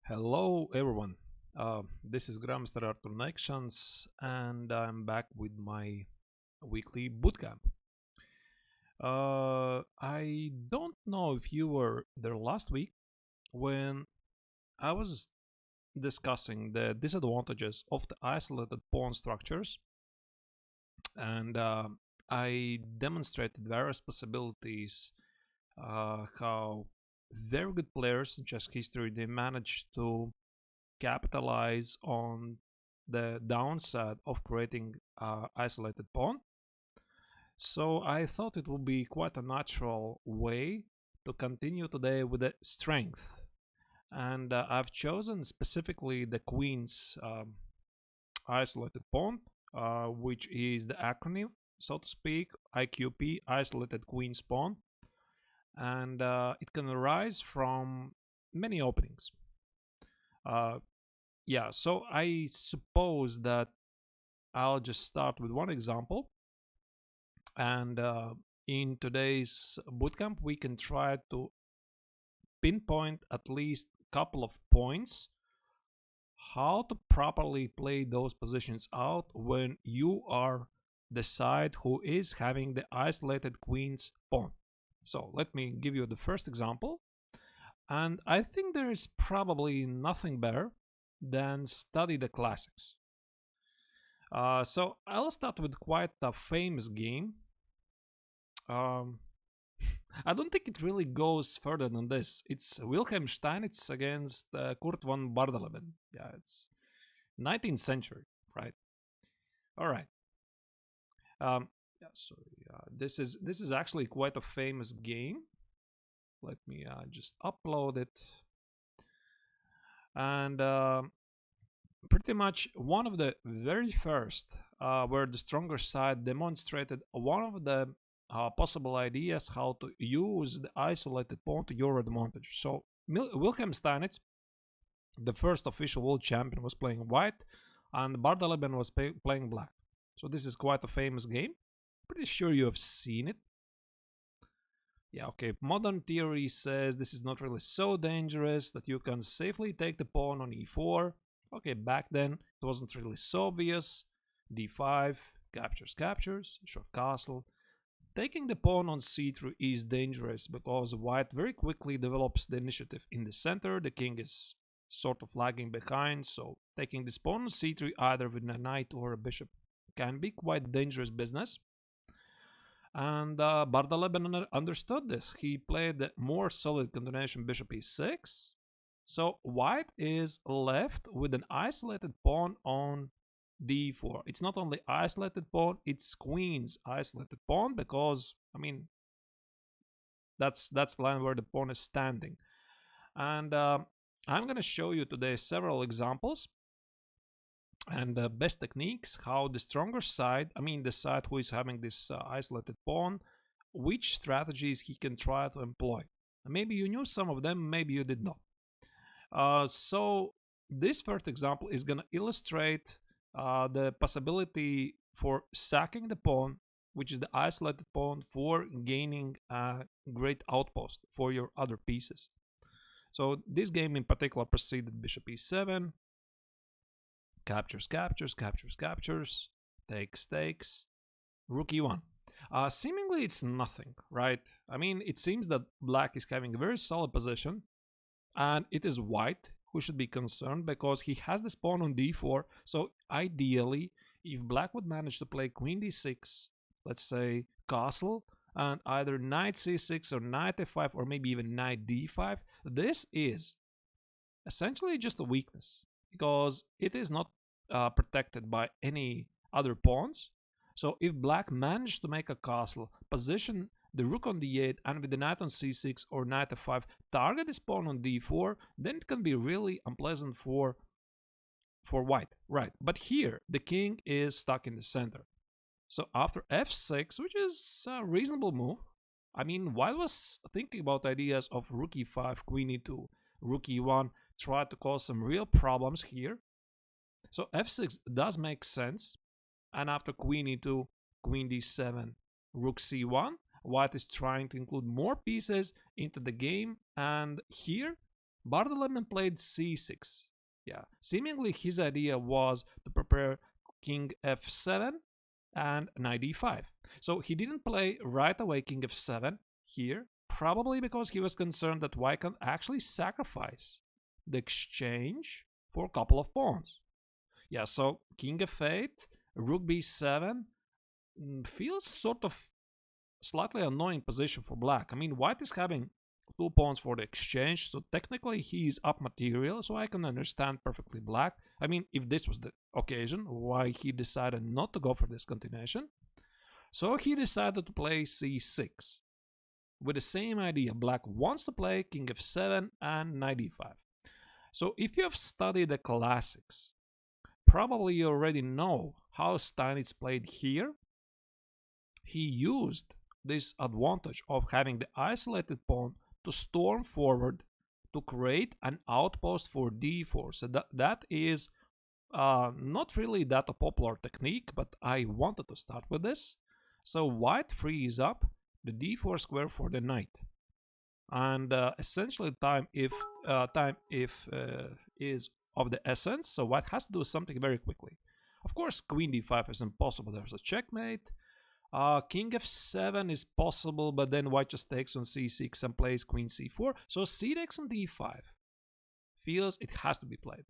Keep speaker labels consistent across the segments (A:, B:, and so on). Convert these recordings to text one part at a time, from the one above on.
A: Hello everyone, this is Grandmaster Artur Neiksans and I'm back with my weekly bootcamp. I don't know if you were there last week when I was discussing the disadvantages of the isolated pawn structures, and I demonstrated various possibilities how very good players in chess history they managed to capitalize on the downside of creating isolated pawn. So I thought it would be quite a natural way to continue today with the strength. And I've chosen specifically the queen's isolated pawn, which is the acronym, so to speak, IQP, isolated queen's pawn. And it can arise from many openings. Yeah, so I suppose that I'll just start with one example. And in today's bootcamp, we can try to pinpoint at least a couple of points how to properly play those positions out when you are the side who is having the isolated queen's pawn. So let me give you the first example. And I think there is probably nothing better than study the classics. So I'll start with quite a famous game. I don't think it really goes further than this. It's Wilhelm Steinitz against Kurt von Bardeleben. Yeah, it's 19th century, right? All right. Yeah, so this is actually quite a famous game. Let me just upload it. And pretty much one of the very first where the stronger side demonstrated one of the possible ideas how to use the isolated pawn to your advantage. So Wilhelm Steinitz, the first official world champion, was playing white and Bardeleben was playing black. So this is quite a famous game. Pretty sure you have seen it. Yeah, okay, modern theory says this is not really so dangerous, that you can safely take the pawn on e4. Okay, back then it wasn't really so obvious. d5, captures, short castle. Taking the pawn on c3 is dangerous because white very quickly develops the initiative in the center. The king is sort of lagging behind, so taking this pawn on c3 either with a knight or a bishop can be quite dangerous business. And Bardeleben understood this. He played the more solid continuation bishop e6. So white is left with an isolated pawn on d4. It's not only isolated pawn, it's queen's isolated pawn because, I mean, that's the line where the pawn is standing. And I'm going to show you today several examples and the best techniques, how the stronger side, I mean the side who is having this isolated pawn, which strategies he can try to employ. Maybe you knew some of them, maybe you did not. So this first example is going to illustrate the possibility for sacking the pawn, which is the isolated pawn, for gaining a great outpost for your other pieces. So this game in particular proceeded bishop e7, captures, takes, rook e1. Seemingly it's nothing, right? I mean, it seems that black is having a very solid position, and it is white who should be concerned because he has this pawn on d4. So ideally, if black would manage to play queen d6, let's say castle, and either knight c6 or knight f5 or maybe even knight d5, this is essentially just a weakness because it is not protected by any other pawns. So if black managed to make a castle, position the rook on d8 and with the knight on c6 or knight f5 target this pawn on d4, then it can be really unpleasant for white, right? But here the king is stuck in the center. So after f6, which is a reasonable move, I mean, white was thinking about ideas of rook e5, queen e2, rook e1, try to cause some real problems here. So f6 does make sense, and after queen e2, queen d7, rook c1, white is trying to include more pieces into the game, and here Bardeleben played c6. Yeah, seemingly his idea was to prepare king f7 and knight e5. So he didn't play right away king f7 here, probably because he was concerned that white can actually sacrifice the exchange for a couple of pawns. Yeah, so king f8, rook b7 feels sort of slightly annoying position for black. I mean, white is having 2 pawns for the exchange, so technically he is up material, so I can understand perfectly black. I mean, if this was the occasion why he decided not to go for this continuation. So he decided to play c6. With the same idea, black wants to play king f7 and knight e5. So if you have studied the classics, probably you already know how Steinitz played here. He used this advantage of having the isolated pawn to storm forward to create an outpost for d4. So that is not really that a popular technique, but I wanted to start with this. So white frees up the d4 square for the knight, and essentially time if is of the essence. So white has to do something very quickly. Of course, queen d5 is impossible. There's a checkmate. King f7 is possible, but then white just takes on c6 and plays queen c4. So c takes on d5 feels it has to be played.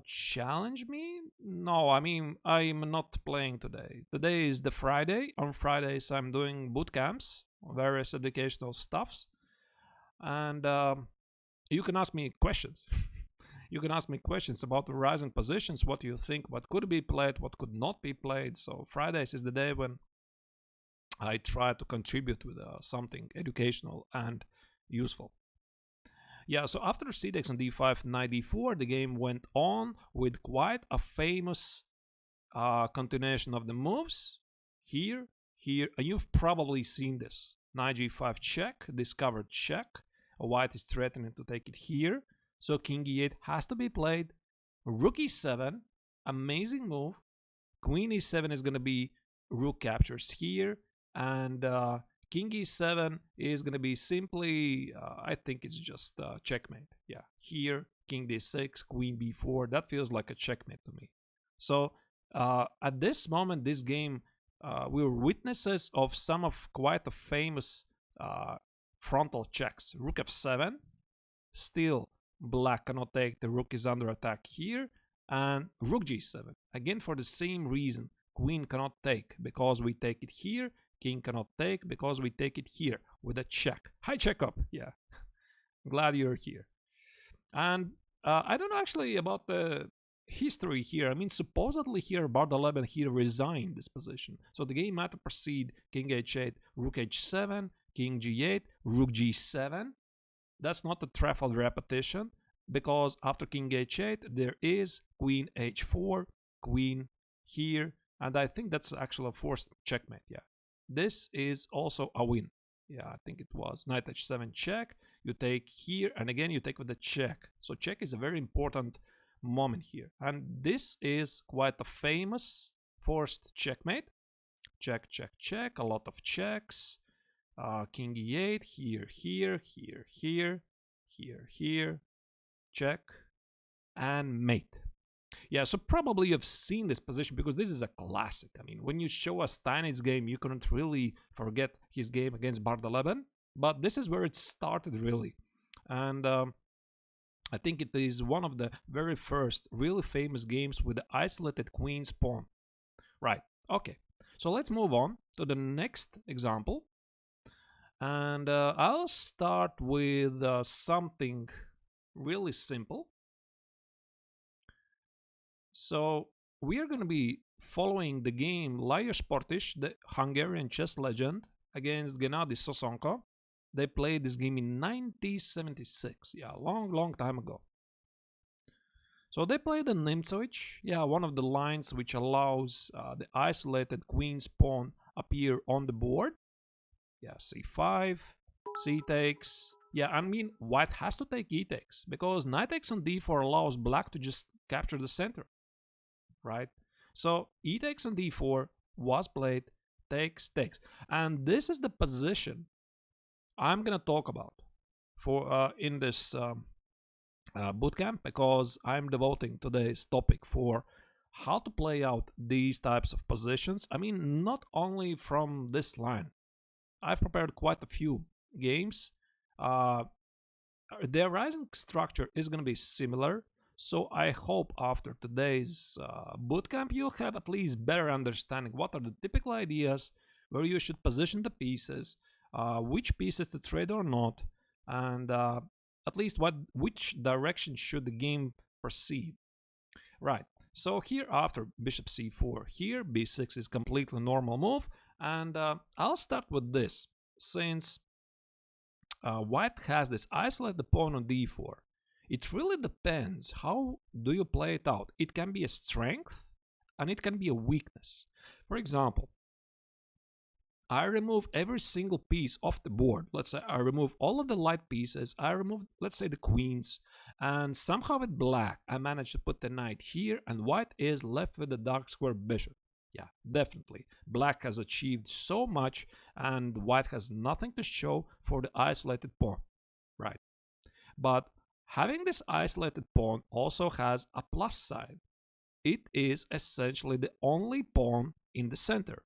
A: Challenge me? No, I mean, I'm not playing today. Today is the Friday. On Fridays, I'm doing boot camps, various educational stuffs. And you can ask me questions. You can ask me questions about the rising positions, what you think, what could be played, what could not be played. So Fridays is the day when I try to contribute with something educational and useful. Yeah, so after c takes on d5, knight d4, the game went on with quite a famous continuation of the moves. Here, and you've probably seen this. Knight g5 check, discovered check. White is threatening to take it here. So king e8 has to be played. Rook e7, amazing move. Queen e7 is going to be rook captures here. And king e7 is going to be simply, I think it's just checkmate. Yeah, here, king d6, queen b4. That feels like a checkmate to me. So at this moment, this game, we were witnesses of some of quite a famous frontal checks. Rook f7, still black cannot take, the rook is under attack here. And rook g7, again for the same reason. Queen cannot take because we take it here. King cannot take because we take it here with a check. Hi, check up. Yeah, glad you're here. And I don't know actually about the history here. I mean, supposedly here Bardeleben here resigned this position. So the game had to proceed king h8, rook h7, king g8, rook g7. That's not a threefold repetition because after king h8 there is queen h4, queen here, and I think that's actually a forced checkmate. Yeah, this is also a win. Yeah, I think it was knight h7 check. You take here, and again you take with the check. So check is a very important moment here, and this is quite a famous forced checkmate. Check, check, check. A lot of checks. King e8 here, here, here, here, here, here. Check and mate. Yeah, so probably you've seen this position because this is a classic. I mean, when you show a Steinitz game, you couldn't really forget his game against Bardeleben, but this is where it started really. And I think it is one of the very first really famous games with the isolated queen's pawn. Right, okay. So let's move on to the next example. And I'll start with something really simple. So we are going to be following the game Lajos Portisch, the Hungarian chess legend, against Gennady Sosonko. They played this game in 1976. Yeah, long time ago. So they played the Neiksans. Yeah, one of the lines which allows the isolated queen's pawn appear on the board. Yeah, c5, c takes. Yeah, I mean, white has to take e takes because knight takes on d4 allows black to just capture the center, right? So e takes on d4 was played, takes, takes. And this is the position I'm going to talk about for in this bootcamp, because I'm devoting today's topic for how to play out these types of positions. I mean, not only from this line. I've prepared quite a few games. Uh, the rising structure is going to be similar, so I hope after today's bootcamp you'll have at least better understanding what are the typical ideas, where you should position the pieces, which pieces to trade or not, and at least which direction should the game proceed. Right. So here after bishop c4, here b6 is completely normal move, and I'll start with this, since white has this isolated pawn on d4. It really depends how do you play it out. It can be a strength and it can be a weakness. For example, I remove every single piece off the board. Let's say I remove all of the light pieces. I remove, let's say, the queens. And somehow with black, I managed to put the knight here, and white is left with the dark square bishop. Yeah, definitely. Black has achieved so much, and white has nothing to show for the isolated pawn. Right. But having this isolated pawn also has a plus side. It is essentially the only pawn in the center,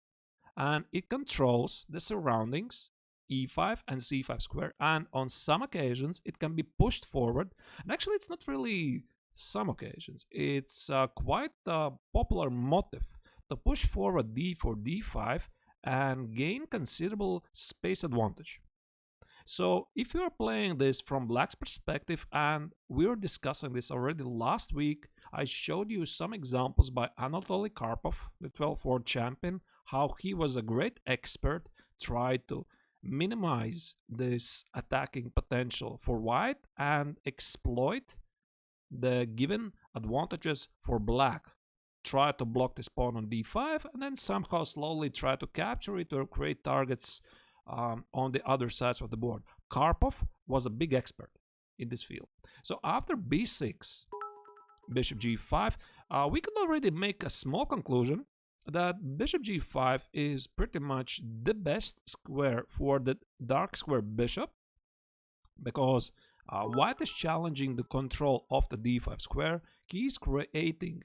A: and it controls the surroundings, e5 and c5 square, and on some occasions it can be pushed forward. And actually it's not really some occasions, it's quite a popular motive to push forward d4, d5 and gain considerable space advantage. So if you're playing this from black's perspective, and we were discussing this already last week, I showed you some examples by Anatoly Karpov, the 12th world champion, how he was a great expert, tried to minimize this attacking potential for white and exploit the given advantages for black. Try to block this pawn on d5 and then somehow slowly try to capture it or create targets on the other sides of the board. Karpov was a big expert in this field. So after b6, bishop g5, we can already make a small conclusion that bishop g5 is pretty much the best square for the dark square bishop, because white is challenging the control of the d5 square. He is creating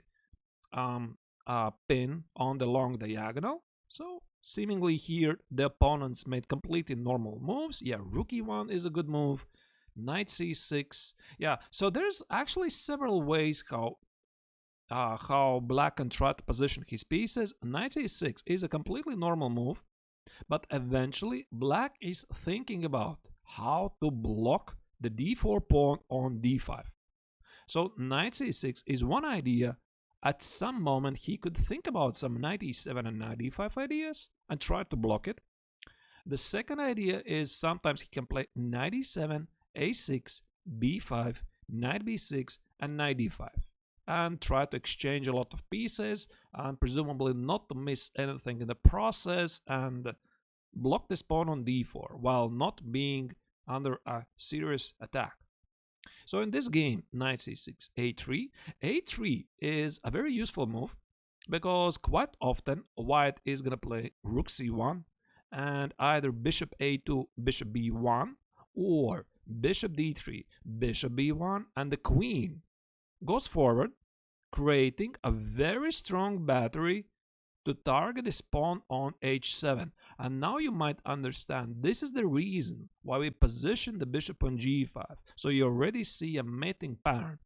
A: a pin on the long diagonal. So seemingly here the opponents made completely normal moves. Yeah, rook e1 is a good move. Knight c6. Yeah, so there's actually several ways how black can try to position his pieces. Knight c6 is a completely normal move, but eventually black is thinking about how to block the d4 pawn on d5. So knight c6 is one idea. At some moment he could think about some knight e7 and knight e5 ideas and try to block it. The second idea is sometimes he can play knight e7, a6, b5, knight b6 and knight d5 and try to exchange a lot of pieces and presumably not to miss anything in the process and block this pawn on d4 while not being under a serious attack. So in this game, knight c6, a3. a3 is a very useful move because quite often white is going to play rook c1 and either bishop a2, bishop b1 or bishop d3, bishop b1, and the queen goes forward, creating a very strong battery to target this pawn on h7. And now you might understand this is the reason why we position the bishop on g5. So you already see a mating pattern.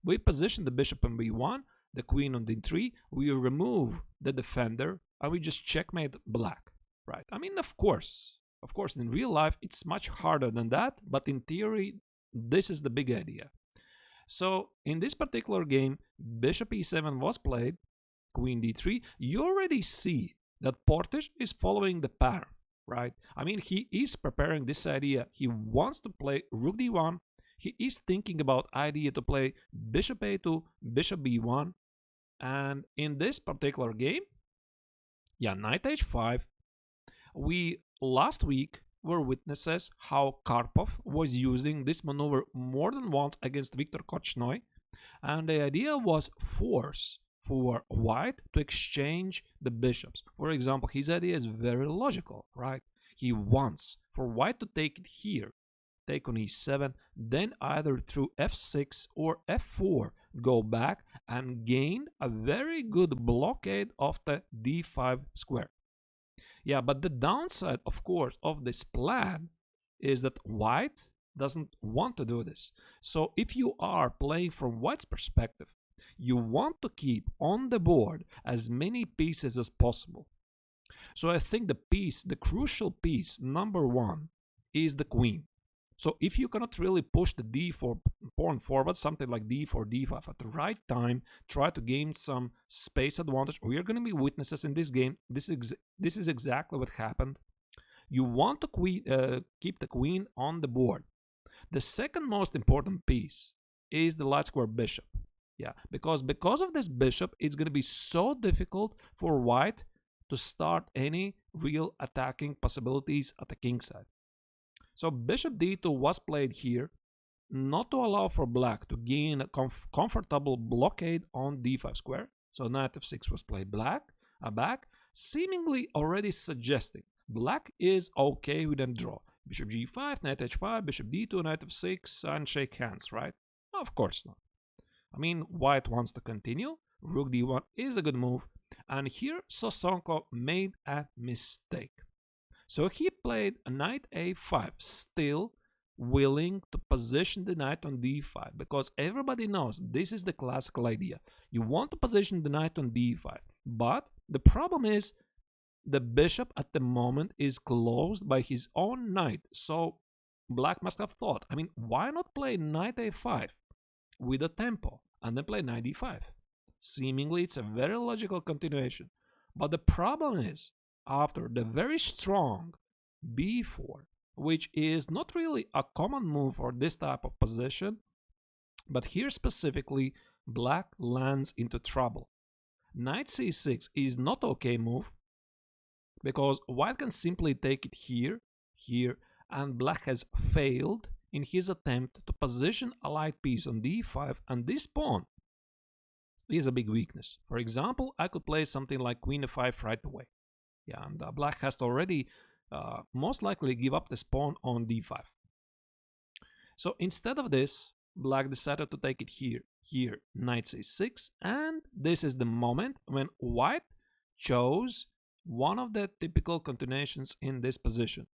A: We position the bishop on b1, the queen on d3, we remove the defender, and we just checkmate black, right? I mean, of course, in real life, it's much harder than that, but in theory, this is the big idea. So in this particular game, bishop e7 was played, queen d3. You already see that Portisch is following the pattern, right? I mean, he is preparing this idea. He wants to play rook d1. He is thinking about idea to play bishop a2, bishop b1. And in this particular game, yeah, knight h5, we last week were witnesses how Karpov was using this maneuver more than once against Viktor Korchnoi, and the idea was force for white to exchange the bishops. For example, his idea is very logical, right? He wants for white to take it here, take on e7, then either through f6 or f4 go back and gain a very good blockade of the d5 square. Yeah, but the downside, of course, of this plan is that white doesn't want to do this. So if you are playing from white's perspective, you want to keep on the board as many pieces as possible. So I think the crucial piece, number one, is the queen. So if you cannot really push the d4 pawn forward, something like d4, d5 at the right time, try to gain some space advantage. We are going to be witnesses in this game. This is exactly what happened. You want to keep the queen on the board. The second most important piece is the light square bishop. Yeah, because of this bishop, it's going to be so difficult for white to start any real attacking possibilities at the king side. So bishop d2 was played here, not to allow for black to gain a comfortable blockade on d5 square. So knight f6 was played back, seemingly already suggesting black is okay with a draw. Bishop g5, knight h5, bishop d2, knight f6, and shake hands, right? Of course not. I mean, white wants to continue. Rook d1 is a good move. And here Sosonko made a mistake. So he played a knight a5, still willing to position the knight on d5, because everybody knows this is the classical idea. You want to position the knight on d5, but the problem is the bishop at the moment is closed by his own knight. So black must have thought, I mean, why not play knight a5 with a tempo and then play knight d5? Seemingly it's a very logical continuation. But the problem is, after the very strong b4, which is not really a common move for this type of position, but here specifically black lands into trouble. Knight c6 is not okay move, because white can simply take it here, and black has failed in his attempt to position a light piece on d5, and this pawn is a big weakness. For example, I could play something like queen f5 right away. Yeah, and black has to already most likely give up this pawn on d5. So instead of this, black decided to take it here, knight c6, and this is the moment when white chose one of the typical continuations in this position.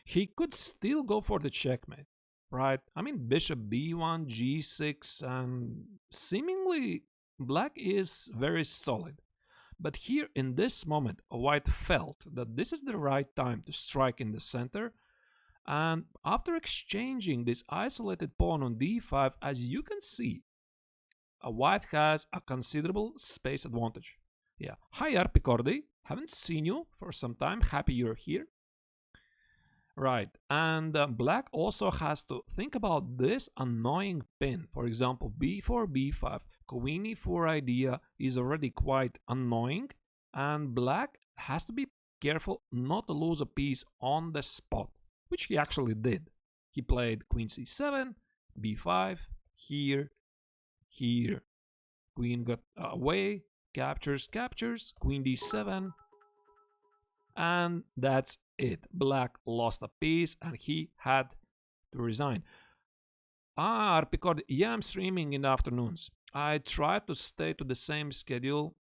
A: He could still go for the checkmate, right? I mean, bishop b1, g6, and seemingly black is very solid. But here in this moment, white felt that this is the right time to strike in the center. And after exchanging this isolated pawn on d5, as you can see, white has a considerable space advantage. Yeah. Hi, Arpicordi. Haven't seen you for some time. Happy you're here. Right. And black also has to think about this annoying pin. For example, b4, b5, queen e4 idea is already quite annoying. And black has to be careful not to lose a piece on the spot, which he actually did. He played queen c7, b5, here. Queen got away, captures, queen d7, and that's it. Black lost a piece and he had to resign. Arpicard, yeah, I'm streaming in the afternoons. I try to stay to the same schedule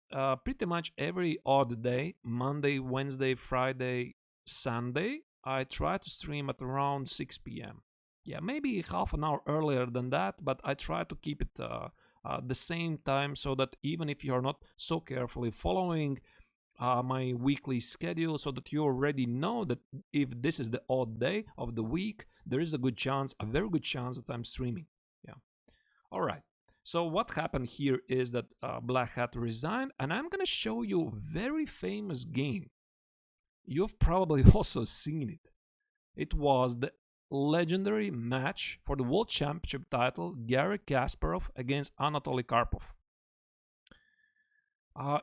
A: pretty much every odd day, Monday, Wednesday, Friday, Sunday. I try to stream at around 6 p.m. Yeah, maybe half an hour earlier than that, but I try to keep it the same time, so that even if you're not so carefully following my weekly schedule, so that you already know that if this is the odd day of the week, there is a good chance, a very good chance that I'm streaming. Yeah. All right. So what happened here is that black had to resign, and I'm going to show you a very famous game. You've probably also seen it. It was the legendary match for the World Championship title, Garry Kasparov against Anatoly Karpov.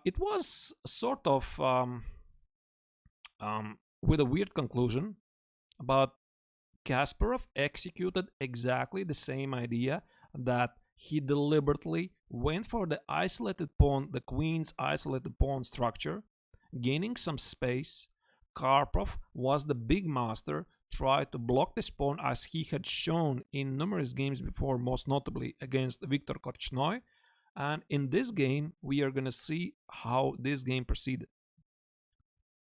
A: It was sort of with a weird conclusion, but Kasparov executed exactly the same idea, that he deliberately went for the isolated pawn, the queen's isolated pawn structure, gaining some space. Karpov was the big master, try to block this pawn as he had shown in numerous games before, most notably against Viktor Korchnoi. And in this game, we are going to see how this game proceeded.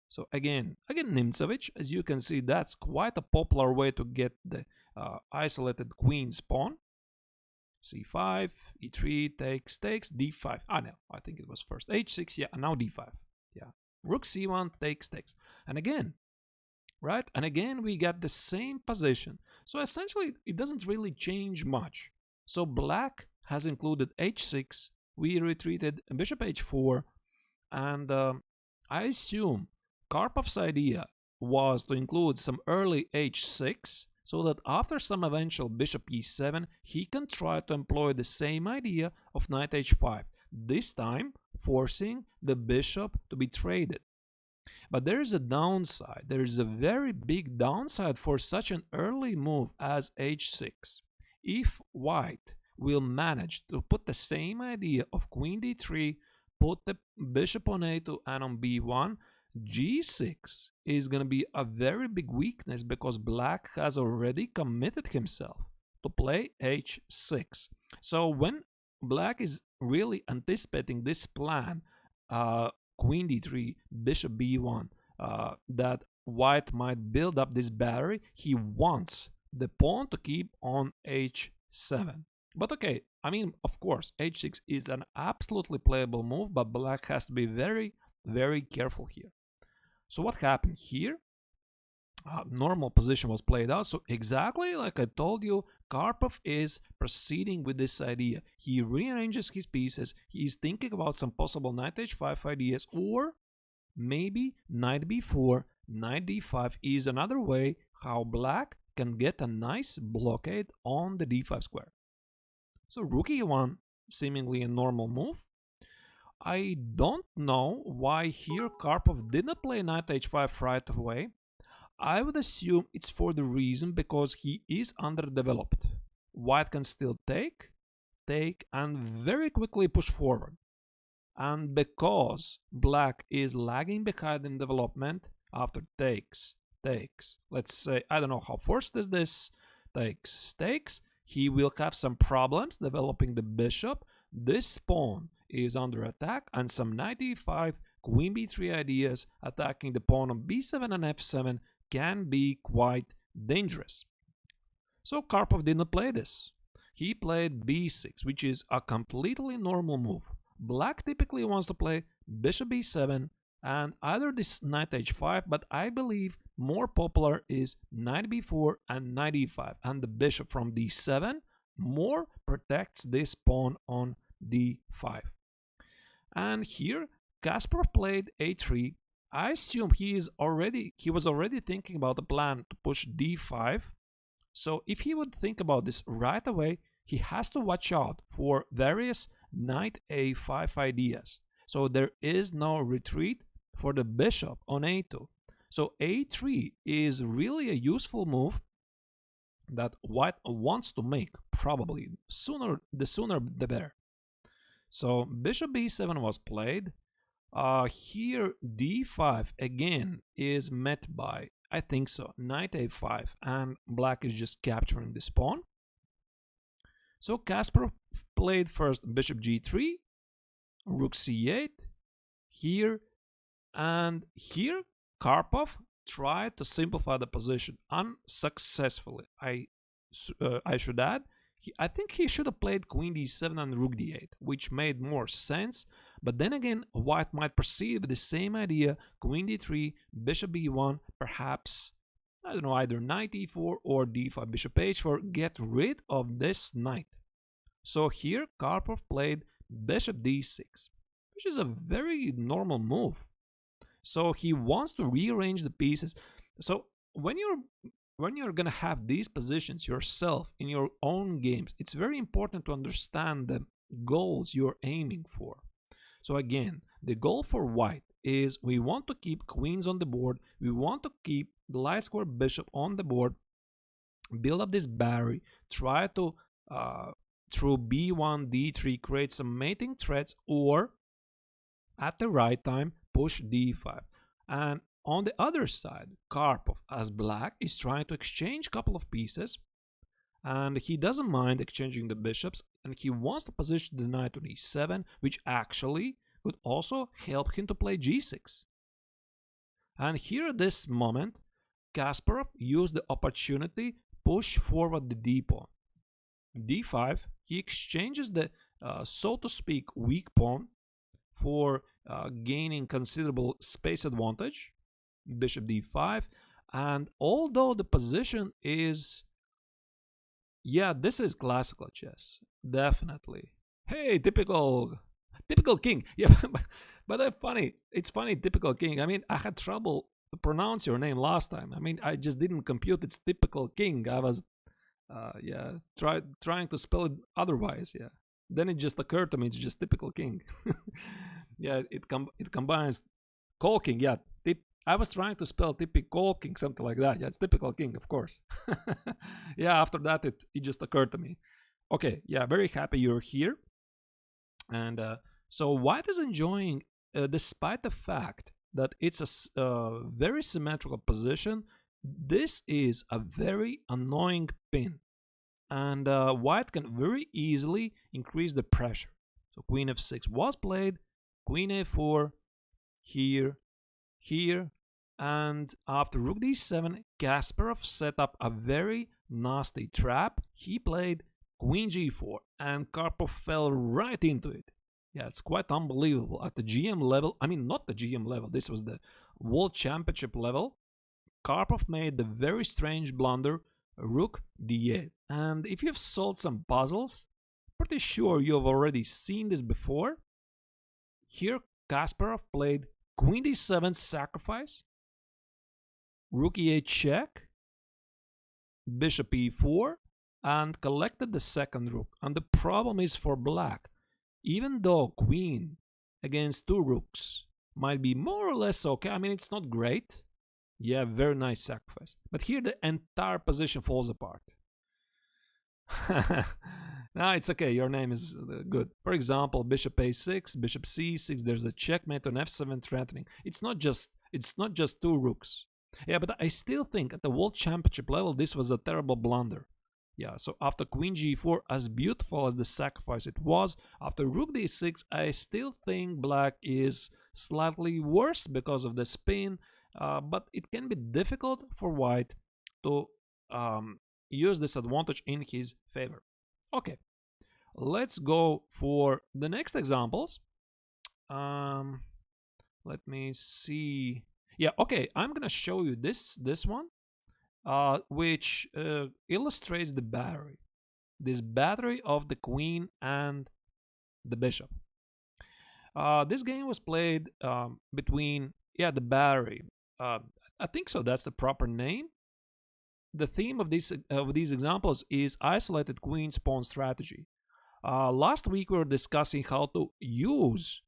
A: So again, Nimzovich, as you can see, that's quite a popular way to get the isolated queen's pawn. c5, e3, takes, d5. No, I think it was first h6, yeah, and now d5. Yeah, rook c1, takes. And again, right? And again, we get the same position. So essentially, it doesn't really change much. So black has included h6, we retreated bishop h4, and I assume Karpov's idea was to include some early h6, so that after some eventual bishop e7, he can try to employ the same idea of knight h5, this time forcing the bishop to be traded. But there is a downside. There is a very big downside for such an early move as h6. If white will manage to put the same idea of queen d3, put the bishop on a2 and on b1, g6 is going to be a very big weakness because black has already committed himself to play h6. So when black is really anticipating this plan, queen d3, bishop b1, that white might build up this battery, he wants the pawn to keep on h7. But okay, I mean, of course, h6 is an absolutely playable move, but black has to be very, very careful here. So what happened here? Normal position was played out. So exactly like I told you, Karpov is proceeding with this idea. He rearranges his pieces. He is thinking about some possible knight h5 ideas, or maybe knight b4, knight d5 is another way how black can get a nice blockade on the d5 square. So rook e1, seemingly a normal move. I don't know why here Karpov did not play knight h5 right away. I would assume it's for the reason because he is underdeveloped. White can still take, and very quickly push forward. And because black is lagging behind in development after takes, let's say, I don't know how forced is this, takes, he will have some problems developing the bishop. This pawn is under attack, and some knight e5, queen b3 ideas attacking the pawn on b7 and f7 can be quite dangerous. So Karpov did not play this. He played b6, which is a completely normal move. Black typically wants to play bishop b7 and either this knight h5, but I believe more popular is knight b4 and knight e5, and the bishop from d7 more protects this pawn on d5. And here Kasparov played a3. I assume he was already thinking about the plan to push d5. So if he would think about this right away, he has to watch out for various knight a5 ideas. So there is no retreat for the bishop on a2. So a3 is really a useful move that white wants to make, probably. The sooner the better. So bishop b7 was played. Here d5 again is met by, I think so, knight a5, and black is just capturing this pawn. So Kasparov played first bishop g3, rook c8, here, and here Karpov tried to simplify the position unsuccessfully. I should add, I think he should have played queen d7 and rook d8, which made more sense. But then again, white might proceed with the same idea, queen d3, bishop b1, perhaps, I don't know, either knight e4 or d5, bishop h4, get rid of this knight. So here Karpov played bishop d6, which is a very normal move. So he wants to rearrange the pieces. So when you're gonna have these positions yourself in your own games, it's very important to understand the goals you're aiming for. So again, the goal for white is we want to keep queens on the board, we want to keep the light square bishop on the board, build up this battery, try to through b1, d3 create some mating threats, or at the right time push d5. And on the other side, Karpov, as black, is trying to exchange a couple of pieces, and he doesn't mind exchanging the bishops, and he wants to position the knight on e7, which actually would also help him to play g6. And here at this moment, Kasparov used the opportunity, push forward the d pawn. d5, he exchanges the, so to speak, weak pawn for gaining considerable space advantage, bishop d5, and although the position is, yeah, this is classical chess, definitely. Hey, typical king. Yeah, but it's funny, typical king. I mean, I had trouble to pronounce your name last time. I mean, I just didn't compute it's typical king. I was, trying to spell it otherwise, yeah. Then it just occurred to me it's just typical king. Yeah, it combines call king, yeah. I was trying to spell typical king, something like that. Yeah, it's typical king, of course. Yeah, after that, it just occurred to me. Okay, yeah, very happy you're here. And so white is enjoying, despite the fact that it's a very symmetrical position, this is a very annoying pin. And white can very easily increase the pressure. So queen f6 was played, queen a4, here, and after rook d7, Kasparov set up a very nasty trap. He played queen g4, and Karpov fell right into it. Yeah, it's quite unbelievable. At the GM level, I mean, not the GM level, this was the World Championship level, Karpov made the very strange blunder, rook d8. And if you've solved some puzzles, pretty sure you've already seen this before. Here, Kasparov played queen d7 sacrifice, rook e8 check, bishop e4, and collected the second rook. And the problem is for black, even though queen against two rooks might be more or less okay, I mean, it's not great. Yeah, very nice sacrifice. But here the entire position falls apart. No, it's okay, your name is good. For example, bishop a6, bishop c6, there's a checkmate on f7 threatening. It's not just two rooks. Yeah, but I still think at the World Championship level, this was a terrible blunder. Yeah, so after queen g4, as beautiful as the sacrifice it was, after rook d6, I still think black is slightly worse because of the spin, but it can be difficult for white to use this advantage in his favor. Okay, let's go for the next examples. Let me see. Yeah, okay, I'm gonna show you this one, which illustrates the battery. This battery of the queen and the bishop. This game was played between, yeah, the battery. I think so, that's the proper name. The theme of these examples is isolated queen's pawn strategy. Last week we were discussing how to use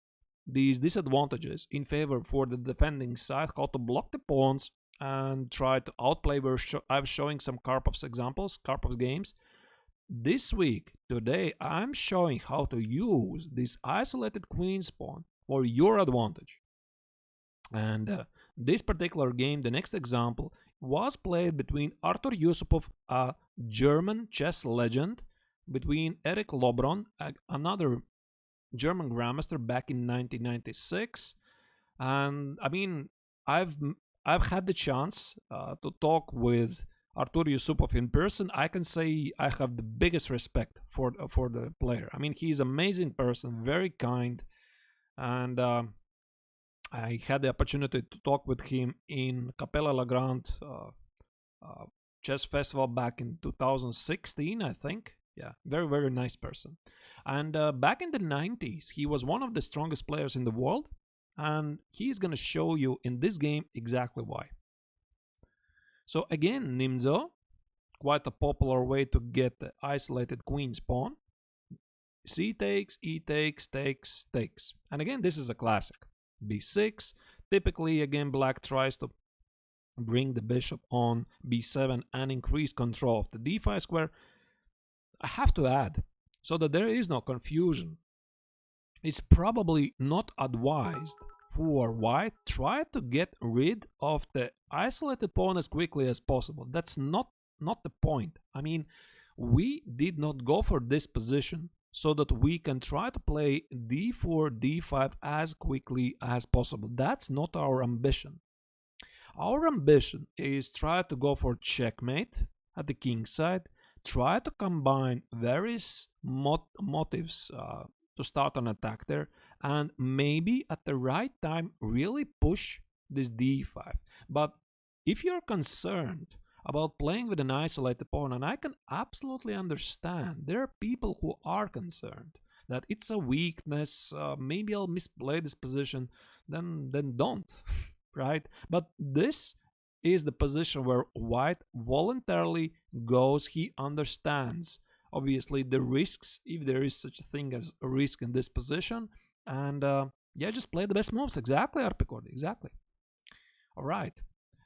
A: these disadvantages in favor for the defending side, how to block the pawns and try to outplay. I was showing some Karpov's examples, Karpov's games. This week, today, I'm showing how to use this isolated queen's pawn for your advantage. And this particular game, the next example, was played between Artur Yussupow, a German chess legend, between Eric Lobron, another German grandmaster, back in 1996. And I mean, I've had the chance to talk with Artur Yussupow in person. I can say I have the biggest respect for the player. I mean, he's an amazing person, very kind, and I had the opportunity to talk with him in Capella La Grande chess festival back in 2016, I think. Yeah, very, very nice person. And back in the 90s, he was one of the strongest players in the world, and he's going to show you in this game exactly why. So again, Nimzo, quite a popular way to get the isolated queen's pawn. C takes, E takes, takes, takes. And again, this is a classic. B6. Typically, again, black tries to bring the bishop on B7 and increase control of the D5 square. I have to add, so that there is no confusion, it's probably not advised for white tried to get rid of the isolated pawn as quickly as possible. That's not the point. I mean, we did not go for this position so that we can try to play d4, d5 as quickly as possible. That's not our ambition. Our ambition is try to go for checkmate at the king side, try to combine various motives to start an attack there, and maybe at the right time really push this d5. But if you're concerned about playing with an isolated pawn, and I can absolutely understand, there are people who are concerned that it's a weakness, maybe I'll misplay this position, then don't, right? But this is the position where white voluntarily goes. He understands, obviously, the risks, if there is such a thing as a risk in this position, and yeah, just play the best moves. Exactly, Arpikord, exactly. All right,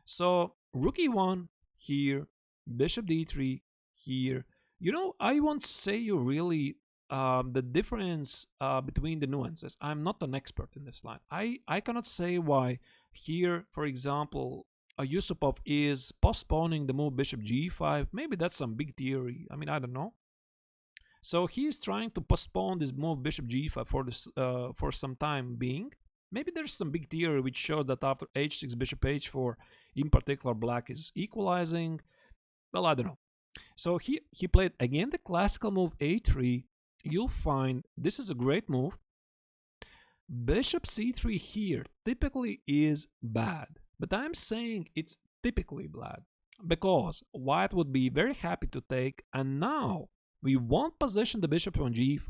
A: so rook e1 here, bishop d3 here. You know, I won't say you really the difference between the nuances. I'm not an expert in this line. I cannot say why here, for example, Yussupow is postponing the move bishop g5. Maybe that's some big theory. I mean, I don't know. So he is trying to postpone this move bishop g5 for this for some time being. Maybe there's some big theory which shows that after h6, bishop h4, in particular, black is equalizing. Well, I don't know. So he played again the classical move a3. You'll find this is a great move. Bishop c3 here typically is bad, but I'm saying it's typically bad because white would be very happy to take, and now we won't position the bishop on g5.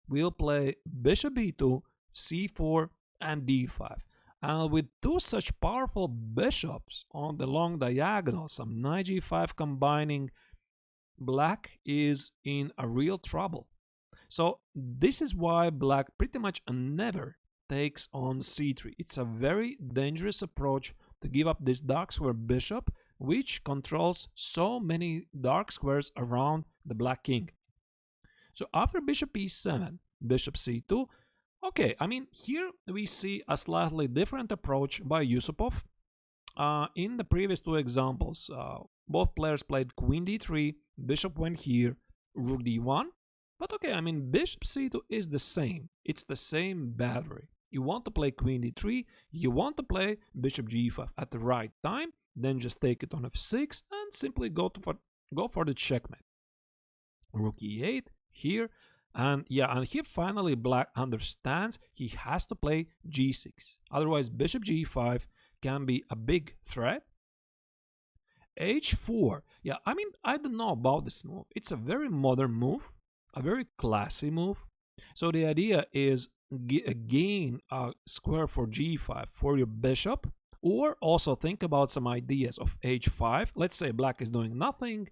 A: We'll play bishop b2, c4, and d5. And with two such powerful bishops on the long diagonal, some knight g5 combining, black is in a real trouble. So this is why black pretty much never takes on c3. It's a very dangerous approach to give up this dark square bishop, which controls so many dark squares around the black king. So after bishop e7, bishop c2, okay, I mean, here we see a slightly different approach by Yussupow. In the previous two examples, both players played queen d3, bishop went here, rook d1. But okay, I mean, bishop c2 is the same. It's the same battery. You want to play queen d3, you want to play bishop g5 at the right time, then just take it on f6 and simply go for the checkmate. Rook e8 here. And yeah, and here finally black understands he has to play g6. Otherwise, bishop g5 can be a big threat. h4. Yeah, I mean, I don't know about this move. It's a very modern move, a very classy move. So the idea is gain a square for g5 for your bishop, or also think about some ideas of h5. Let's say black is doing nothing,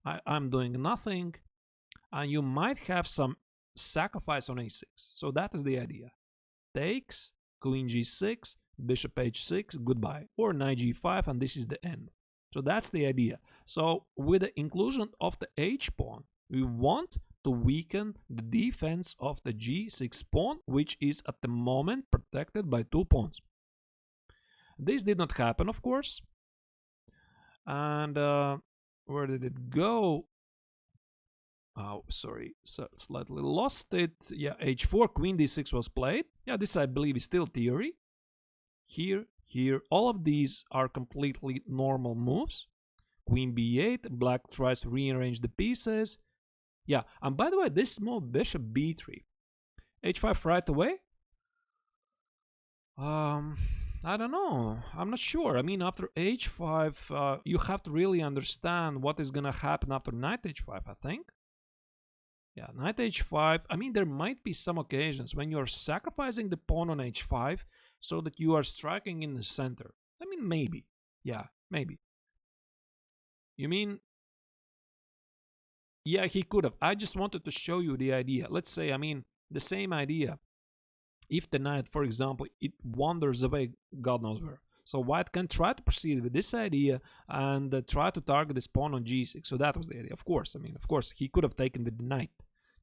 A: I'm doing nothing, and you might have some sacrifice on a6. So that is the idea. Takes, queen g6, bishop h6, goodbye. Or knight g5, and this is the end. So that's the idea. So with the inclusion of the h-pawn, we want to weaken the defense of the g6 pawn, which is at the moment protected by two pawns. This did not happen, of course. And where did it go? Oh, sorry, so slightly lost it. Yeah, h4, queen d6 was played. Yeah, this I believe is still theory. Here, all of these are completely normal moves. Queen b8, black tries to rearrange the pieces. Yeah, and by the way, this move, bishop b3. h5 right away? I don't know. I'm not sure. I mean, after h5, you have to really understand what is going to happen after knight h5, I think. Yeah, knight h5. I mean, there might be some occasions when you're sacrificing the pawn on h5 so that you are striking in the center. I mean, maybe. Yeah, maybe. You mean... Yeah, he could have. I just wanted to show you the idea. Let's say, I mean, the same idea. If the knight, for example, it wanders away, God knows where. So white can try to proceed with this idea and try to target this pawn on g6. So that was the idea. Of course, I mean, of course, he could have taken with the knight.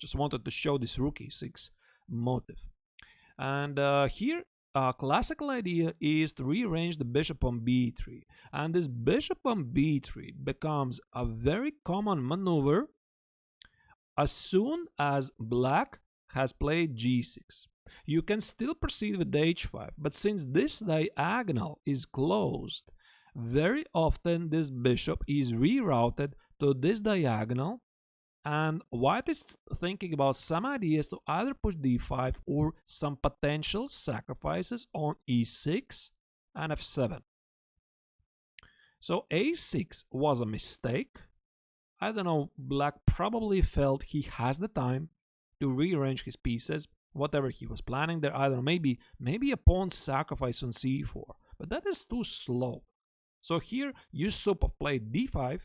A: Just wanted to show this rook e6 motive. And here, classical idea is to rearrange the bishop on b3. And this bishop on b3 becomes a very common maneuver as soon as black has played g6. You can still proceed with h5, but since this diagonal is closed, very often this bishop is rerouted to this diagonal, and white is thinking about some ideas to either push d5 or some potential sacrifices on e6 and f7. So a6 was a mistake. I don't know, black probably felt he has the time to rearrange his pieces, whatever he was planning there. I don't know, maybe a pawn sacrifice on c4, but that is too slow. So here Yussupow played d5.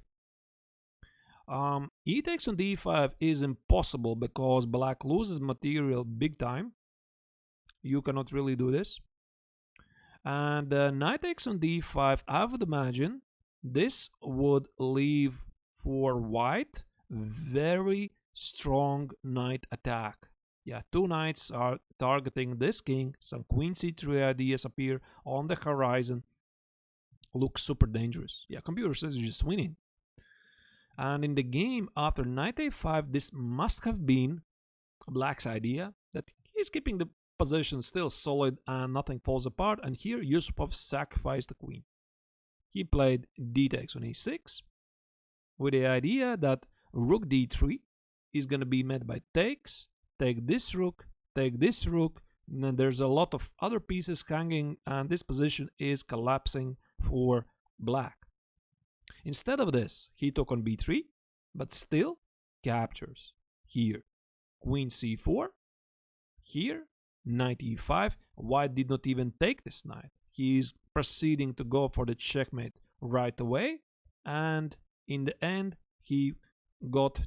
A: E takes on d5 is impossible because black loses material big time. You cannot really do this. And knight takes on d5, I would imagine this would leave for white very strong knight attack. Yeah, two knights are targeting this king. Some queen c3 ideas appear on the horizon. Looks super dangerous. Yeah, computer says you're just winning. And in the game after knight a5, this must have been black's idea, that he's keeping the position still solid and nothing falls apart. And here Yussupow sacrificed the queen. He played d takes on e6 with the idea that rook d3 is going to be met by takes, take this rook, and then there's a lot of other pieces hanging, and this position is collapsing for black. Instead of this, he took on b3, but still captures. Here, queen c4. Here, knight e5. White did not even take this knight. He is proceeding to go for the checkmate right away, and in the end, he got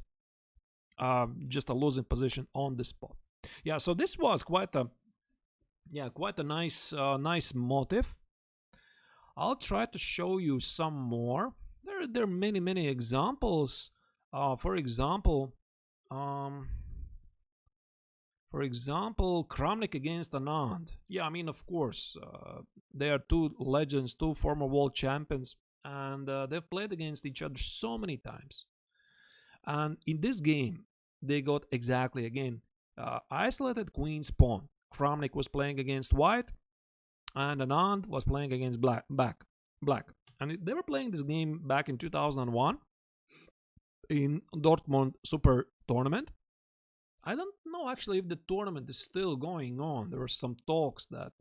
A: just a losing position on the spot. Yeah, so this was quite a nice motive. I'll try to show you some more. There are many examples. For example, Kramnik against Anand. Yeah, I mean, of course, they are two legends, two former world champions, and they've played against each other so many times. And in this game, they got exactly, again, isolated queen's pawn. Kramnik was playing against white, and Anand was playing against black. And they were playing this game back in 2001 in Dortmund Super Tournament. I don't know actually if the tournament is still going on. There were some talks that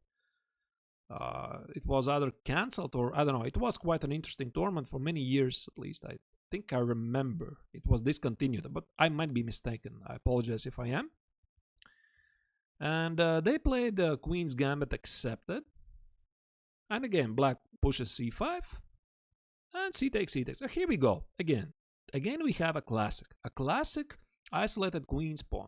A: it was either cancelled or I don't know. It was quite an interesting tournament for many years at least. I think I remember it was discontinued, but I might be mistaken. I apologize if I am. And they played Queen's Gambit accepted. And again, black pushes c5 and c takes. So here we go. Again we have a classic isolated queen's pawn.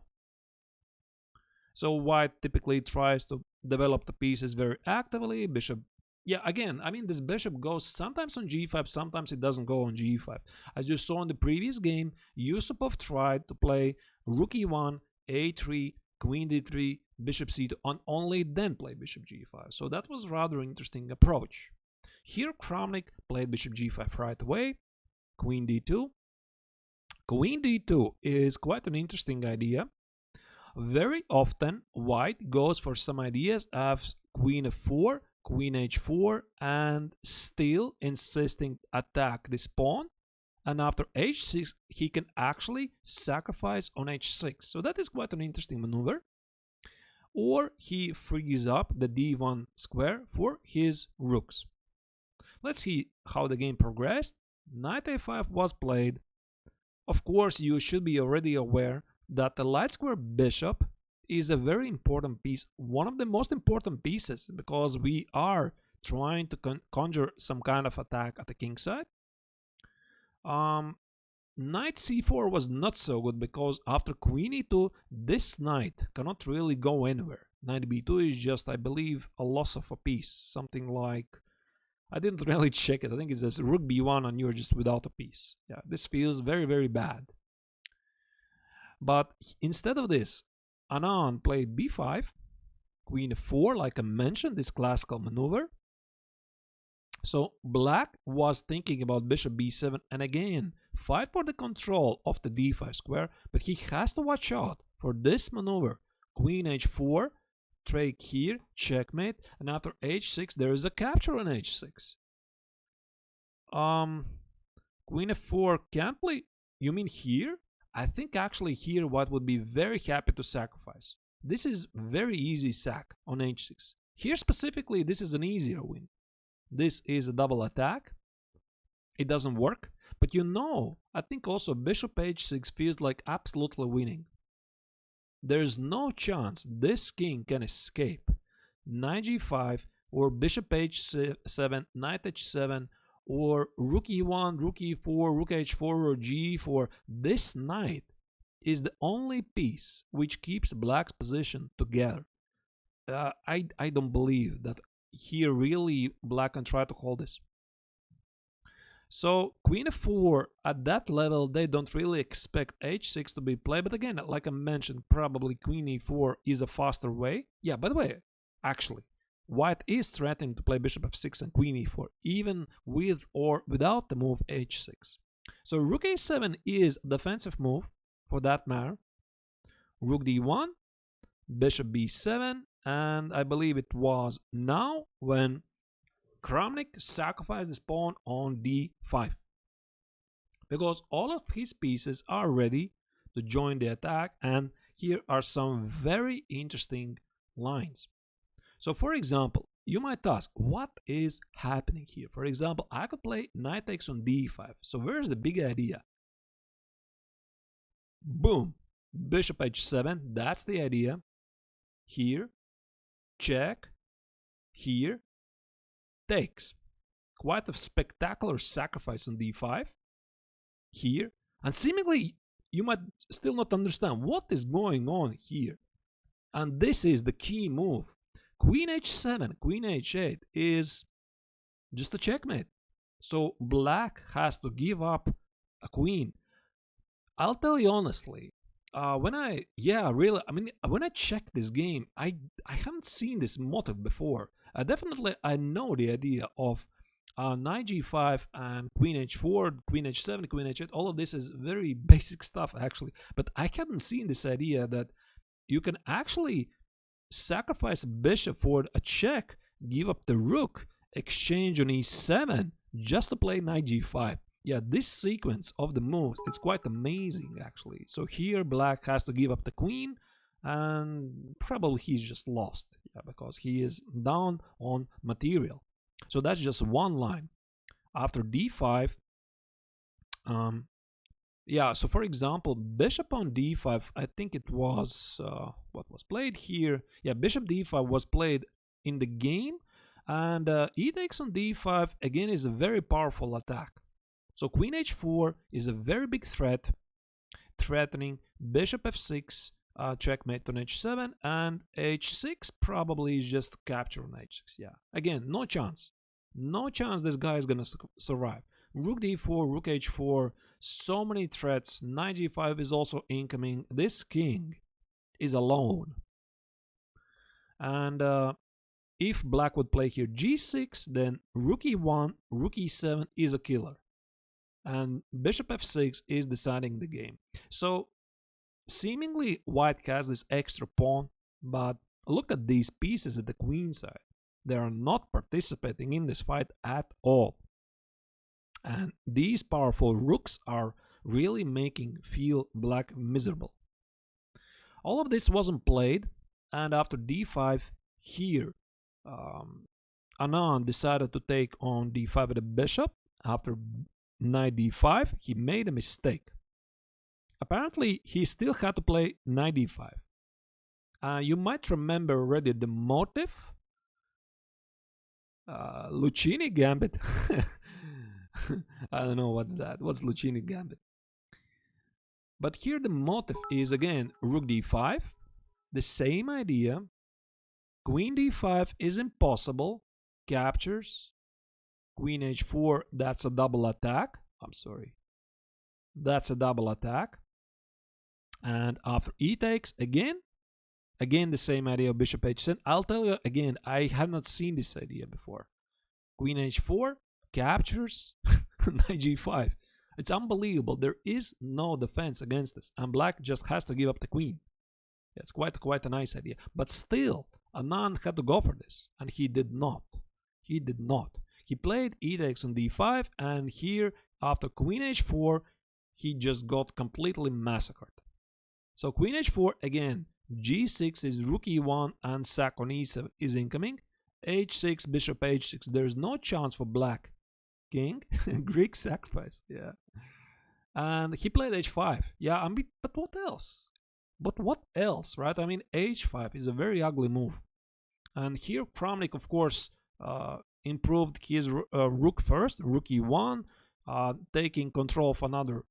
A: So white typically tries to develop the pieces very actively. Bishop, yeah, again, I mean, this bishop goes sometimes on g5, sometimes it doesn't go on g5. As you saw in the previous game, Yussupow tried to play rook e1, a3, queen d3, bishop c2, and only then play bishop g5. So that was rather interesting approach. Here Kramnik played bishop g5 right away, queen d2. Queen d2 is quite an interesting idea. Very often white goes for some ideas of queen f4, queen h4, and still insisting attack this pawn. And after h6, he can actually sacrifice on h6. So that is quite an interesting maneuver. Or he frees up the d1 square for his rooks. Let's see how the game progressed. Knight a5 was played. Of course, you should be already aware that the light square bishop is a very important piece, one of the most important pieces, because we are trying to conjure some kind of attack at the king side. Knight c4 was not so good because after queen e2, this knight cannot really go anywhere. Knight b2 is just, I believe, a loss of a piece. Something like, I didn't really check it. I think it says rook b1 and you're just without a piece. Yeah, this feels very bad. But instead of this, Anand played b5. Queen f4, like I mentioned, this classical maneuver. So black was thinking about bishop b7 and again fight for the control of the d5 square, but he has to watch out for this maneuver. Queen h4, take here, checkmate, and after h6 there is a capture on h6. Queen f4 can't play. You mean here? I think actually here white would be very happy to sacrifice. This is very easy sack on h6. Here specifically this is an easier win. This is a double attack. It doesn't work. But you know, I think also bishop h6 feels like absolutely winning. There's no chance this king can escape. Knight g5 or bishop h7, knight h7 or rook e1, rook e4, rook h4 or g4. This knight is the only piece which keeps black's position together. I don't believe that here really black can try to hold this. So queen f4, at that level they don't really expect h6 to be played, but again, like I mentioned, probably queen e4 is a faster way. Yeah, by the way, actually white is threatening to play bishop f6 and queen e4 even with or without the move h6. So rook a7 is a defensive move for that matter. Rook d1, bishop b7, and I believe it was now when Kramnik sacrificed his pawn on d5 because all of his pieces are ready to join the attack, and here are some very interesting lines. So for example, you might ask, what is happening here? For example, I could play knight takes on d5. So where's the big idea? Boom, bishop h7, that's the idea. Here, check, here, takes. Quite a spectacular sacrifice on d5. Here, and seemingly you might still not understand what is going on here. And this is the key move. Queen h7, queen h8 is just a checkmate. So black has to give up a queen. I'll tell you honestly, when I check this game, I haven't seen this motive before. I know the idea of knight g5 and queen h4, queen h7, queen h8. All of this is very basic stuff actually, but I hadn't seen this idea that you can actually sacrifice a bishop for a check, give up the rook, exchange on e7 just to play knight g5. Yeah, this sequence of the moves, it's quite amazing actually. So here black has to give up the queen and probably he's just lost, yeah, because he is down on material. So that's just one line. After d5, yeah, so for example, bishop on d5, I think it was what was played here. Yeah, bishop d5 was played in the game, and e takes on d5 again is a very powerful attack. So queen h4 is a very big threat, threatening bishop f6, checkmate on h7, and h6 probably is just capture on h6. Yeah, again, no chance. No chance this guy is gonna survive. Rook d4, rook h4, so many threats. Knight g5 is also incoming. This king is alone. And if black would play here g6, then rook e1, rook e7 is a killer. And bishop f6 is deciding the game. So seemingly white has this extra pawn, but look at these pieces at the queen side. They are not participating in this fight at all. And these powerful rooks are really making feel black miserable. All of this wasn't played, and after d5 here, Anand decided to take on d5 with a bishop. After knight d5, he made a mistake. Apparently, he still had to play knight d5. You might remember already the motive. Lucchini Gambit. I don't know what's that. What's Lucchini Gambit? But here the motive is again rook d5. The same idea. Queen d5 is impossible. Captures. Queen h4, that's a double attack. I'm sorry. That's a double attack. And after e takes, again, Again, the same idea of bishop h7. I'll tell you again, I have not seen this idea before. Queen h4 captures knight g5. It's unbelievable. There is no defense against this, and black just has to give up the queen. It's quite a nice idea. But still, Anand had to go for this, and he did not. He did not. He played e takes on d5, and here, after queen h4, he just got completely massacred. So queen h4, again, g6 is rook e1, and sack on e7 is incoming. h6, bishop h6. There's no chance for black king. Greek sacrifice, yeah. And he played h5. Yeah, I mean, but what else? But what else, right? I mean, h5 is a very ugly move. And here Kramnik, of course, improved his rook first, rook e1, taking control of another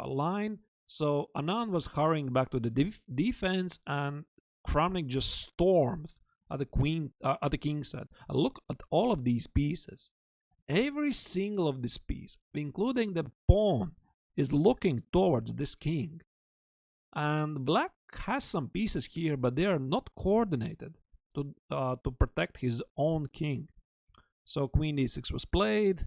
A: line. So Anand was hurrying back to the defense, and Kramnik just stormed at the king side. Look at all of these pieces. Every single of this piece, including the pawn, is looking towards this king. And black has some pieces here, but they are not coordinated to protect his own king. So queen d6 was played.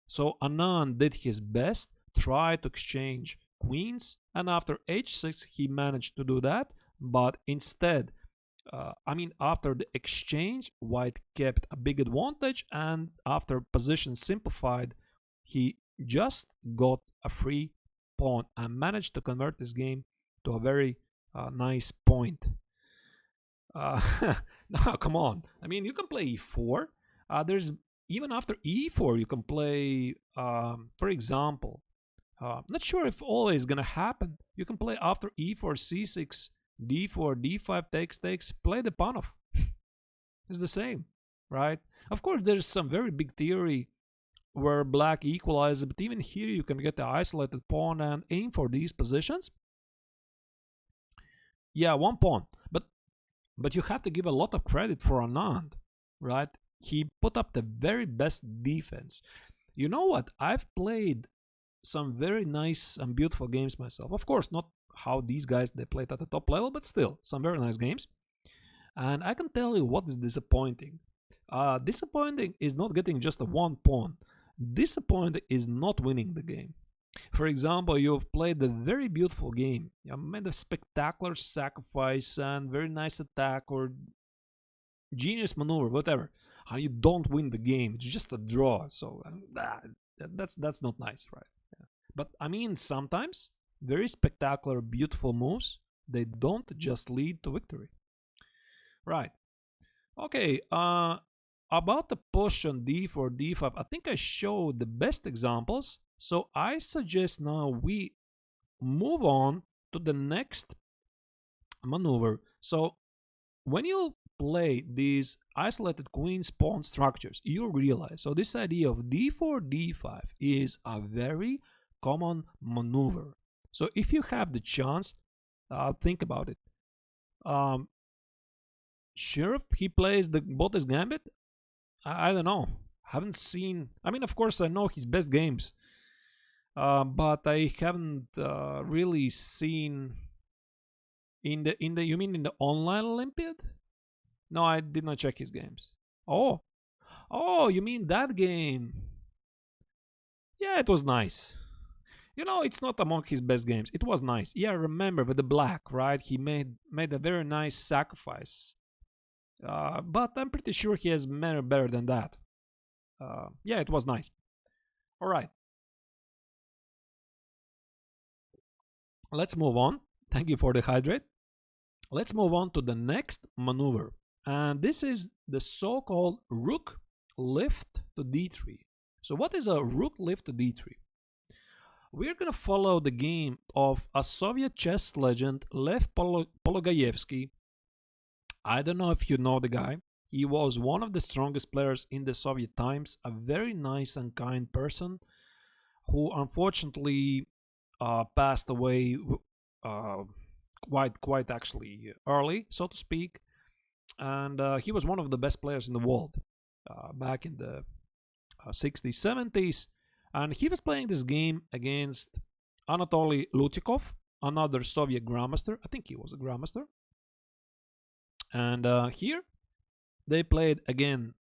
A: So Anand did his best, tried to exchange queens, and after h6 he managed to do that, but instead, after the exchange, white kept a big advantage, and after position simplified, he just got a free pawn and managed to convert this game to a very nice point. No, come on. I mean, you can play e4. There's even after e4, you can play, for example, not sure if always gonna happen. You can play after e4, c6, d4, d5, takes, play the Panov. It's the same, right? Of course, there's some very big theory where black equalizes, but even here you can get the isolated pawn and aim for these positions. Yeah, one pawn, but you have to give a lot of credit for Anand, right? He put up the very best defense. You know what? I've played some very nice and beautiful games myself. Of course, not how these guys they played at the top level, but still some very nice games. And I can tell you what is disappointing. Disappointing is not getting just a one pawn. Disappointing is not winning the game. For example, you've played a very beautiful game. You made a spectacular sacrifice and very nice attack or genius maneuver, whatever. And you don't win the game. It's just a draw. So that's not nice, right? Yeah. But I mean, sometimes very spectacular, beautiful moves, they don't just lead to victory. Right. Okay. About the push on d4, d5, I think I showed the best examples. So I suggest now we move on to the next maneuver. So when you play these isolated queen's pawn structures, you realize, so this idea of d4, d5 is a very common maneuver. So if you have the chance, think about it. Sure, if he plays the Bote's Gambit, I don't know. Haven't seen. I mean, of course, I know his best games, but I haven't really seen in the. You mean in the online Olympiad? No, I did not check his games. Oh, you mean that game? Yeah, it was nice. You know, it's not among his best games. It was nice. Yeah, remember with the black, right? He made a very nice sacrifice. But I'm pretty sure he has made better than that. Yeah, it was nice. All right. Let's move on. Thank you for the hydrate. Let's move on to the next maneuver. And this is the so-called rook lift to d3. So what is a rook lift to d3? We're going to follow the game of a Soviet chess legend, Lev Polugaevsky. I don't know if you know the guy. He was one of the strongest players in the Soviet times, a very nice and kind person who unfortunately passed away quite actually early, so to speak. And he was one of the best players in the world back in the 60s, 70s. And he was playing this game against Anatoly Lutikov, another Soviet grandmaster. I think he was a grandmaster. And here they played again.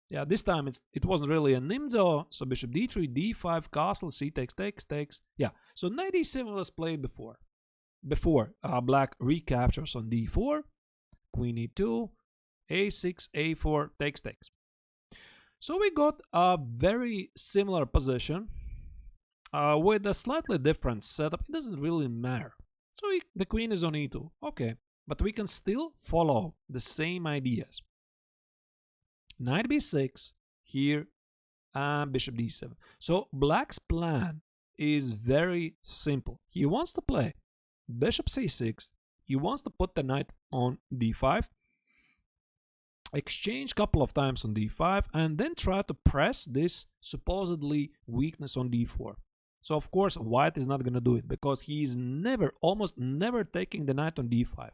A: Yeah, this time it wasn't really a nimzo. So bishop d3, d5, castle, c takes. Yeah, so knight e7 was played before. Before black recaptures on d4, queen e2, a6, a4, takes. So we got a very similar position with a slightly different setup. It doesn't really matter. So the queen is on e2, okay, but we can still follow the same ideas. Knight b6 here and bishop d7. So black's plan is very simple. He wants to play bishop c6. He wants to put the knight on d5, exchange couple of times on d5, and then try to press this supposedly weakness on d4. So of course white is not going to do it because he is almost never taking the knight on d5.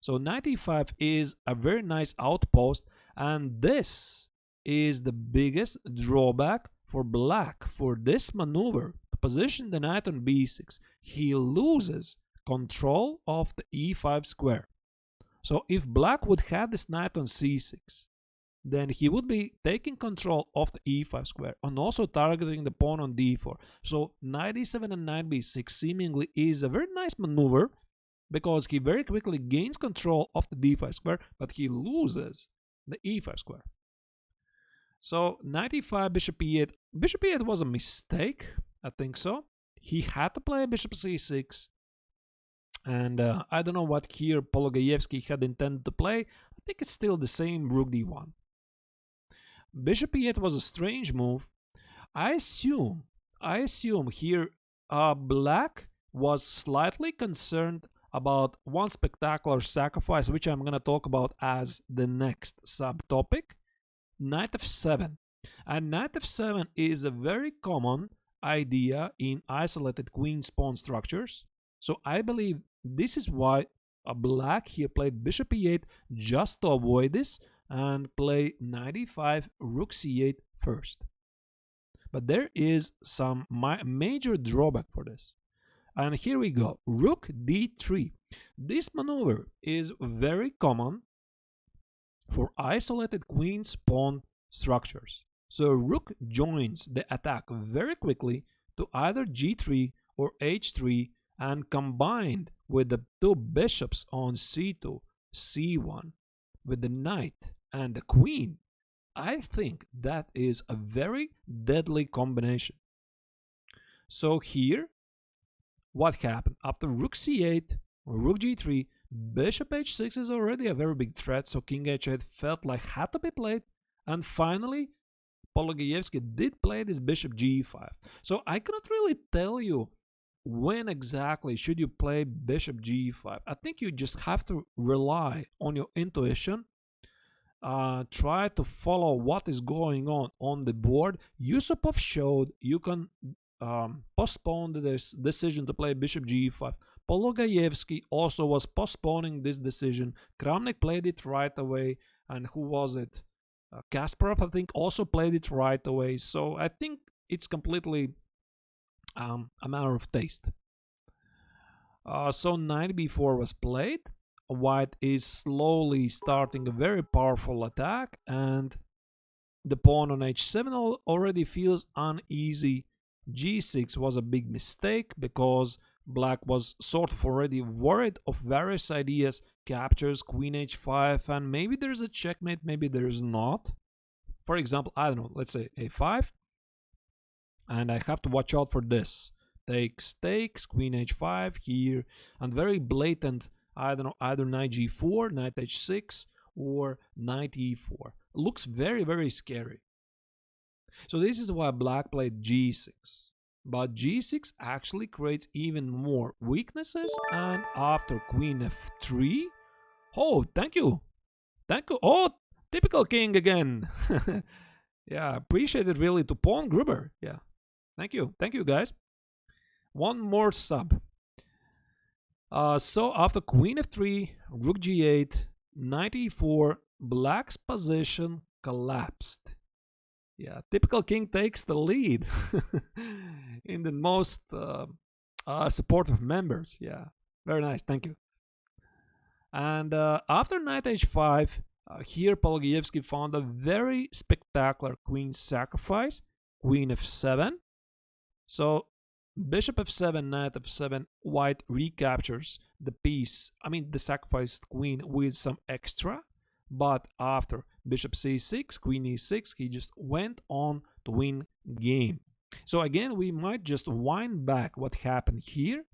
A: So knight e5 is a very nice outpost, and this is the biggest drawback for black for this maneuver to position the knight on b6. He loses control of the e5 square. So if black would have this knight on c6, then he would be taking control of the e5 square and also targeting the pawn on d4. So knight e7 and knight b6 seemingly is a very nice maneuver because he very quickly gains control of the d5 square, but he loses the e5 square. So knight e5, bishop e8. Bishop e8 was a mistake, I think so. He had to play bishop c6. And I don't know what here Polugaevsky had intended to play. I think it's still the same rook d1. Bishop e8 was a strange move. I assume here black was slightly concerned about one spectacular sacrifice, which I'm going to talk about as the next subtopic. Knight f7. And knight f7 is a very common idea in isolated queen's pawn structures. So I believe this is why black here played bishop e8 just to avoid this and play knight e5, rook c8 first. But there is some major drawback for this. And here we go, rook d3. This maneuver is very common for isolated queen's pawn structures. So rook joins the attack very quickly to either g3 or h3, and combined with the two bishops on c2, c1, with the knight and the queen, I think that is a very deadly combination. So here, what happened? After rook c8, rook g3, bishop h6 is already a very big threat, so king h8 felt like had to be played, and finally Polugaevsky did play this bishop g5. So I cannot really tell you when exactly should you play bishop g5. I think you just have to rely on your intuition. Try to follow what is going on the board. Yussupow showed you can postpone this decision to play bishop g5. Polugaevsky also was postponing this decision. Kramnik played it right away. And who was it? Kasparov, I think, also played it right away. So I think it's completely a matter of taste. So knight b4 was played. White is slowly starting a very powerful attack, and the pawn on h7 already feels uneasy. g6 was a big mistake because black was sort of already worried of various ideas, captures, queen h5, and maybe there's a checkmate, maybe there's not. For example, I don't know, let's say a5, and I have to watch out for this. Takes, queen h5 here, and very blatant, I don't know, either knight g4, knight h6, or knight e4. Looks very, very scary. So this is why black played g6. But g6 actually creates even more weaknesses, and after queen f3, oh, thank you. Oh, typical king again. Yeah, appreciate it really to pawn Gruber. Yeah, thank you guys. One more sub. So after queen f3, rook g8, knight e4, black's position collapsed. Yeah, typical king takes the lead in the most supportive members. Yeah, very nice, thank you. And after knight h5, here Polugaevsky found a very spectacular queen sacrifice, queen f7. So bishop f7, knight f7, white recaptures the piece, the sacrificed queen with some extra. But after bishop c6, queen e6, he just went on to win game. So again, we might just wind back what happened here.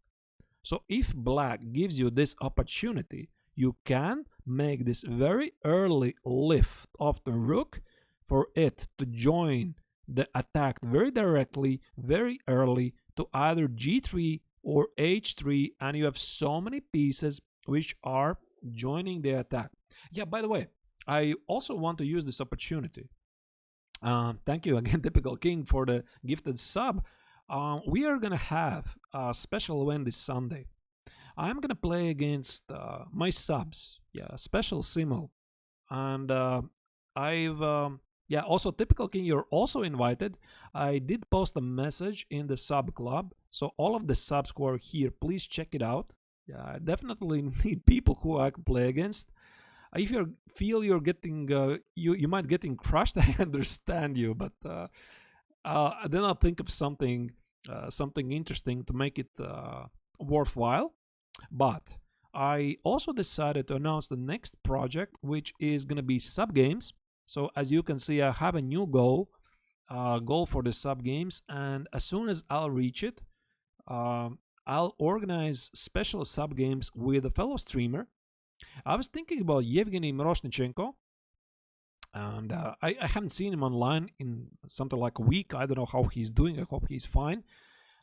A: So if black gives you this opportunity, you can make this very early lift of the rook for it to join the attack very directly, very early to either g3 or h3, and you have so many pieces which are joining the attack. Yeah, by the way, I also want to use this opportunity. Thank you again, Typical King, for the gifted sub. We are gonna have a special event this Sunday. I'm gonna play against my subs, special simul, and also Typical King, you're also invited. I did post a message in the sub club, so all of the subs who are here, please check it out. I definitely need people who I can play against. If you feel you're getting you might getting crushed, I understand you, but then I'll think of something interesting to make it worthwhile. But I also decided to announce the next project, which is gonna be sub games. So as you can see, I have a new goal for the sub games, and as soon as I'll reach it, I'll organize special sub games with a fellow streamer. I was thinking about Yevgeny Miroshnichenko, and I haven't seen him online in something like a week. I don't know how he's doing. I hope he's fine.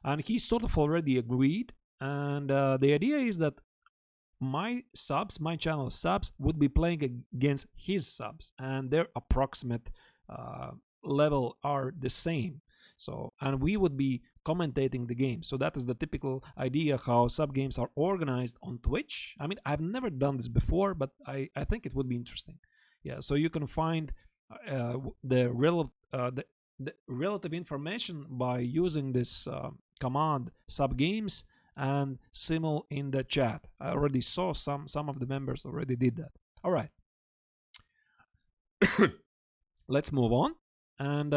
A: And he sort of already agreed. And the idea is that my channel subs, would be playing against his subs, and their approximate level are the same. So, and we would be commentating the game. So that is the typical idea how sub games are organized on Twitch. I've never done this before, but I think it would be interesting. Yeah, so you can find the relative information by using this command sub games and simul in the chat. I already saw some of the members already did that. All right. Let's move on, and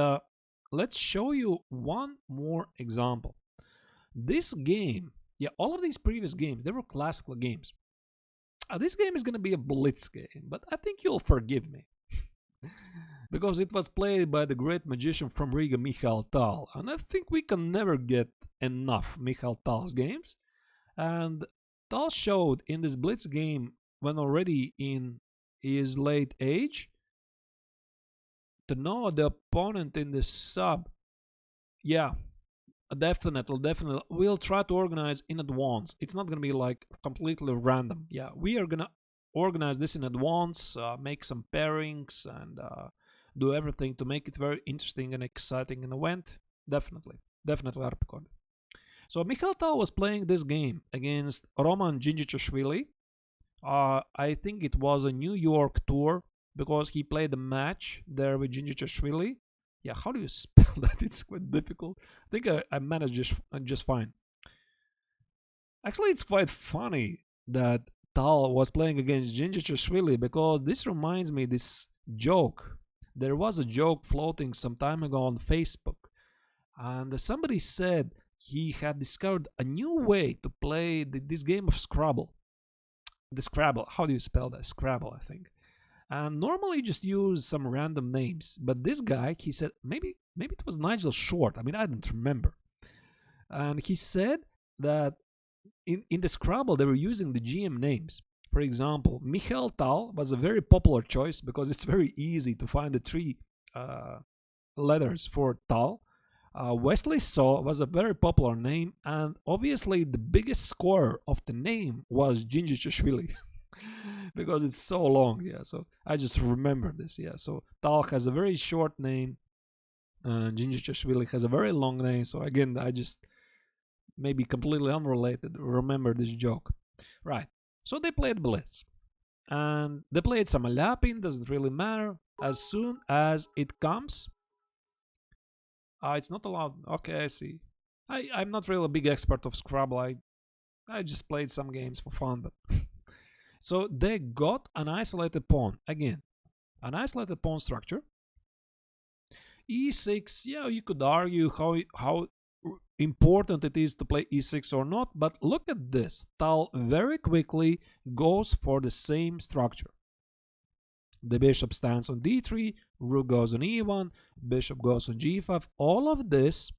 A: let's show you one more example. This game, all of these previous games, they were classical games. This game is going to be a blitz game, but I think you'll forgive me. Because it was played by the great magician from Riga, Michael Tal. And I think we can never get enough Michael Tal's games. And Tal showed in this blitz game, when already in his late age, to know the opponent in the sub. Yeah, definitely. We'll try to organize in advance. It's not going to be like completely random. Yeah, we are going to organize this in advance, make some pairings, and do everything to make it very interesting and exciting an event. Definitely Arpikod. So Michael Tal was playing this game against Roman Dzindzichashvili. I think it was a New York tour, because he played a match there with Dzindzichashvili. Yeah, how do you spell that? It's quite difficult. I think I managed just fine. Actually, it's quite funny that Tal was playing against Dzindzichashvili, because this reminds me this joke. There was a joke floating some time ago on Facebook, and somebody said he had discovered a new way to play this game of Scrabble. The Scrabble, how do you spell that? Scrabble, I think. And normally just use some random names, but this guy, he said, maybe it was Nigel Short. I don't remember. And he said that in the Scrabble they were using the GM names. For example, Michael Tal was a very popular choice because it's very easy to find the 3 letters for Tal. Wesley Saw was a very popular name, and obviously the biggest scorer of the name was Dzindzichashvili. Because it's so long, so I just remember this, so Tal has a very short name, and Dzindzichashvili has a very long name, so again, I just, maybe completely unrelated, remember this joke. Right, so they played blitz, and they played Samolyapin, doesn't really matter, as soon as it comes. It's not allowed, okay, I see. I'm not really a big expert of Scrabble, I just played some games for fun, but... So they got an isolated pawn. Again, an isolated pawn structure. E6, yeah, you could argue how important it is to play e6 or not, but look at this. Tal very quickly goes for the same structure. The bishop stands on d3, rook goes on e1, bishop goes on g5. All of this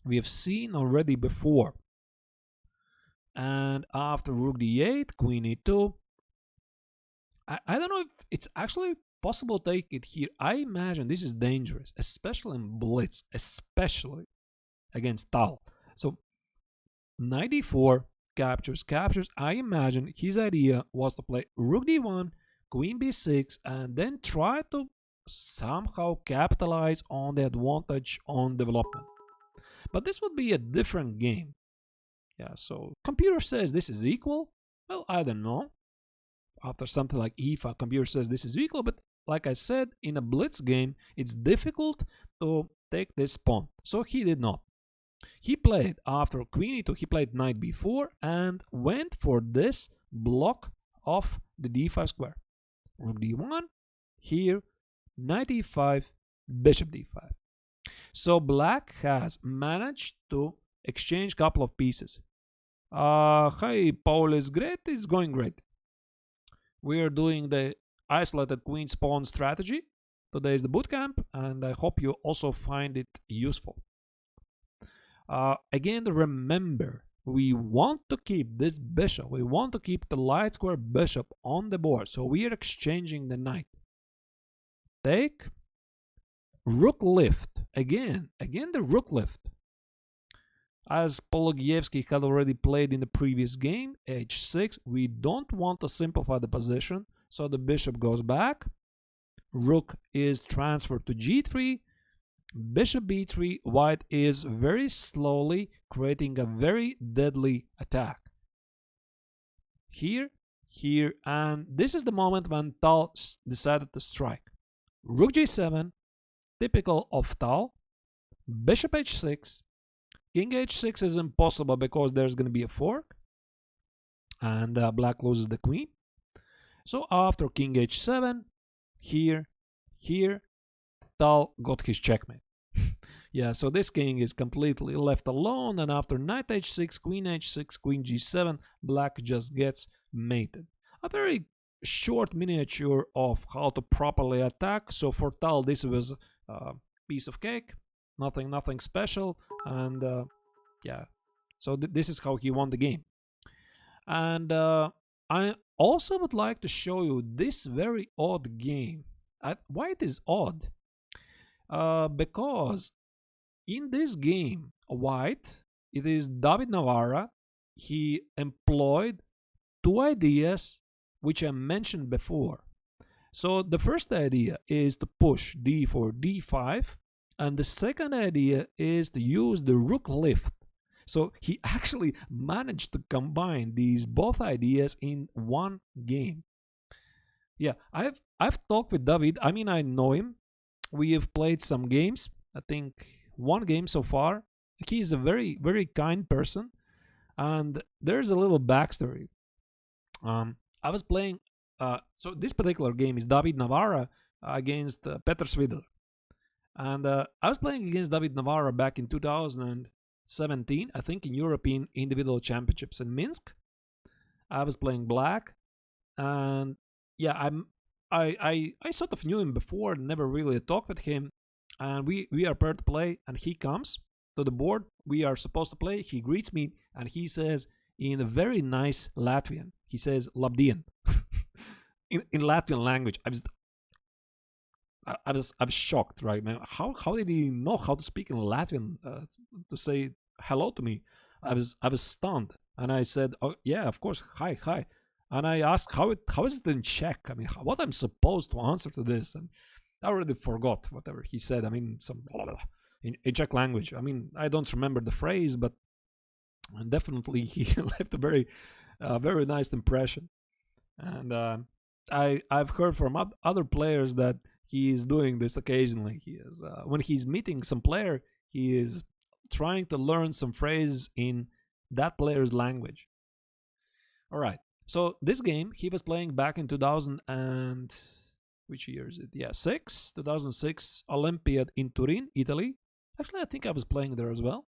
A: we have seen already before. And after rook d8, queen e2. I don't know if it's actually possible to take it here. I imagine this is dangerous, especially in blitz, especially against Tal. So knight d4 captures. I imagine his idea was to play rook d1, queen b6, and then try to somehow capitalize on the advantage on development. But this would be a different game. Yeah, so computer says this is equal. Well, I don't know. After something like IFA, computer says this is equal, but like I said, in a blitz game, it's difficult to take this pawn. So he did not. He played after queen e2, he played knight b4 and went for this block of the d5 square. Rook d1, here, knight e5, bishop d5. So black has managed to exchange a couple of pieces. Hi, Paul is great, it's going great. We are doing the isolated queen's pawn strategy. Today is the bootcamp, and I hope you also find it useful. Again, remember, we want to keep this bishop. We want to keep the light square bishop on the board. So we are exchanging the knight. Take. Rook lift. Again the rook lift. As Polugaevsky had already played in the previous game, h6, we don't want to simplify the position. So the bishop goes back. Rook is transferred to g3. Bishop b3, white is very slowly creating a very deadly attack. Here, and this is the moment when Tal decided to strike. Rook g7, typical of Tal. Bishop h6. King h6 is impossible because there's going to be a fork. And black loses the queen. So after king h7, here, Tal got his checkmate. Yeah, so this king is completely left alone, and after knight h6, queen g7, black just gets mated. A very short miniature of how to properly attack. So for Tal, this was a piece of cake, nothing special, and yeah, so this is how he won the game. And I also would like to show you this very odd game. Why it is odd? Because in this game, white, it is David Navara. He employed two ideas which I mentioned before. So the first idea is to push d4, d5, and the second idea is to use the rook lift. So he actually managed to combine these both ideas in one game. Yeah, I've talked with David. I mean, I know him. We have played some games. I think one game so far. He is a very, very kind person. And there's a little backstory. I was playing. So this particular game is David Navara against Petr Svidler. And I was playing against David Navara back in 2017, I think, in European Individual Championships in Minsk. I was playing black, and yeah, I sort of knew him before, never really talked with him, and we are paired to play, and he comes to the board. We are supposed to play. He greets me, and he says in a very nice Latvian. He says "Labdien" in Latvian language. I was shocked, right, man? How did he know how to speak in Latvian to say hello to me? I was stunned, and I said, "Oh yeah, of course, hi." And I asked how is it in Czech? I mean, what I'm supposed to answer to this, and I already forgot whatever he said. I mean, some in Czech language. I mean, I don't remember the phrase, but definitely he left a very nice impression. And I've heard from other players that he is doing this occasionally. He is when he's meeting some player, he is trying to learn some phrases in that player's language. All right. So this game he was playing back in 2000 and which year is it? Yeah, 2006 Olympiad in Turin, Italy. Actually, I think I was playing there as well.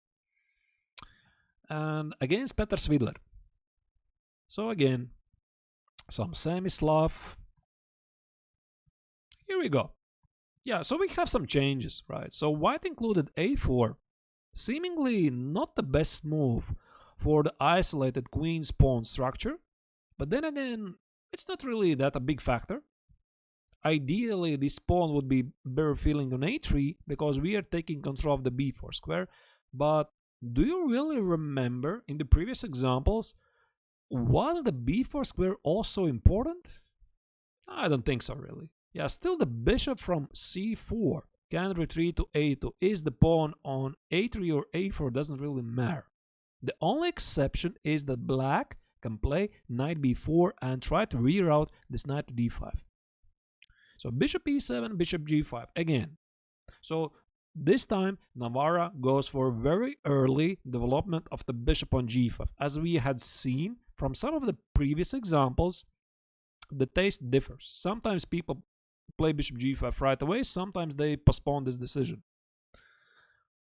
A: And against Petr Svidler. So again, some semi-Slav. Here we go. Yeah, so we have some changes, right? So white included a4. Seemingly not the best move for the isolated queen-pawn structure. But then again, it's not really that a big factor. Ideally, this pawn would be better feeling on a3 because we are taking control of the b4 square. But do you really remember in the previous examples, was the b4 square also important? I don't think so, really. Yeah, still the bishop from c4 can retreat to a2. Is the pawn on a3 or a4 doesn't really matter. The only exception is that black can play knight b4 and try to reroute this knight to d5. So bishop e7, bishop g5 again. So this time Navara goes for very early development of the bishop on g5. As we had seen from some of the previous examples, the taste differs. Sometimes people play bishop g5 right away, sometimes they postpone this decision.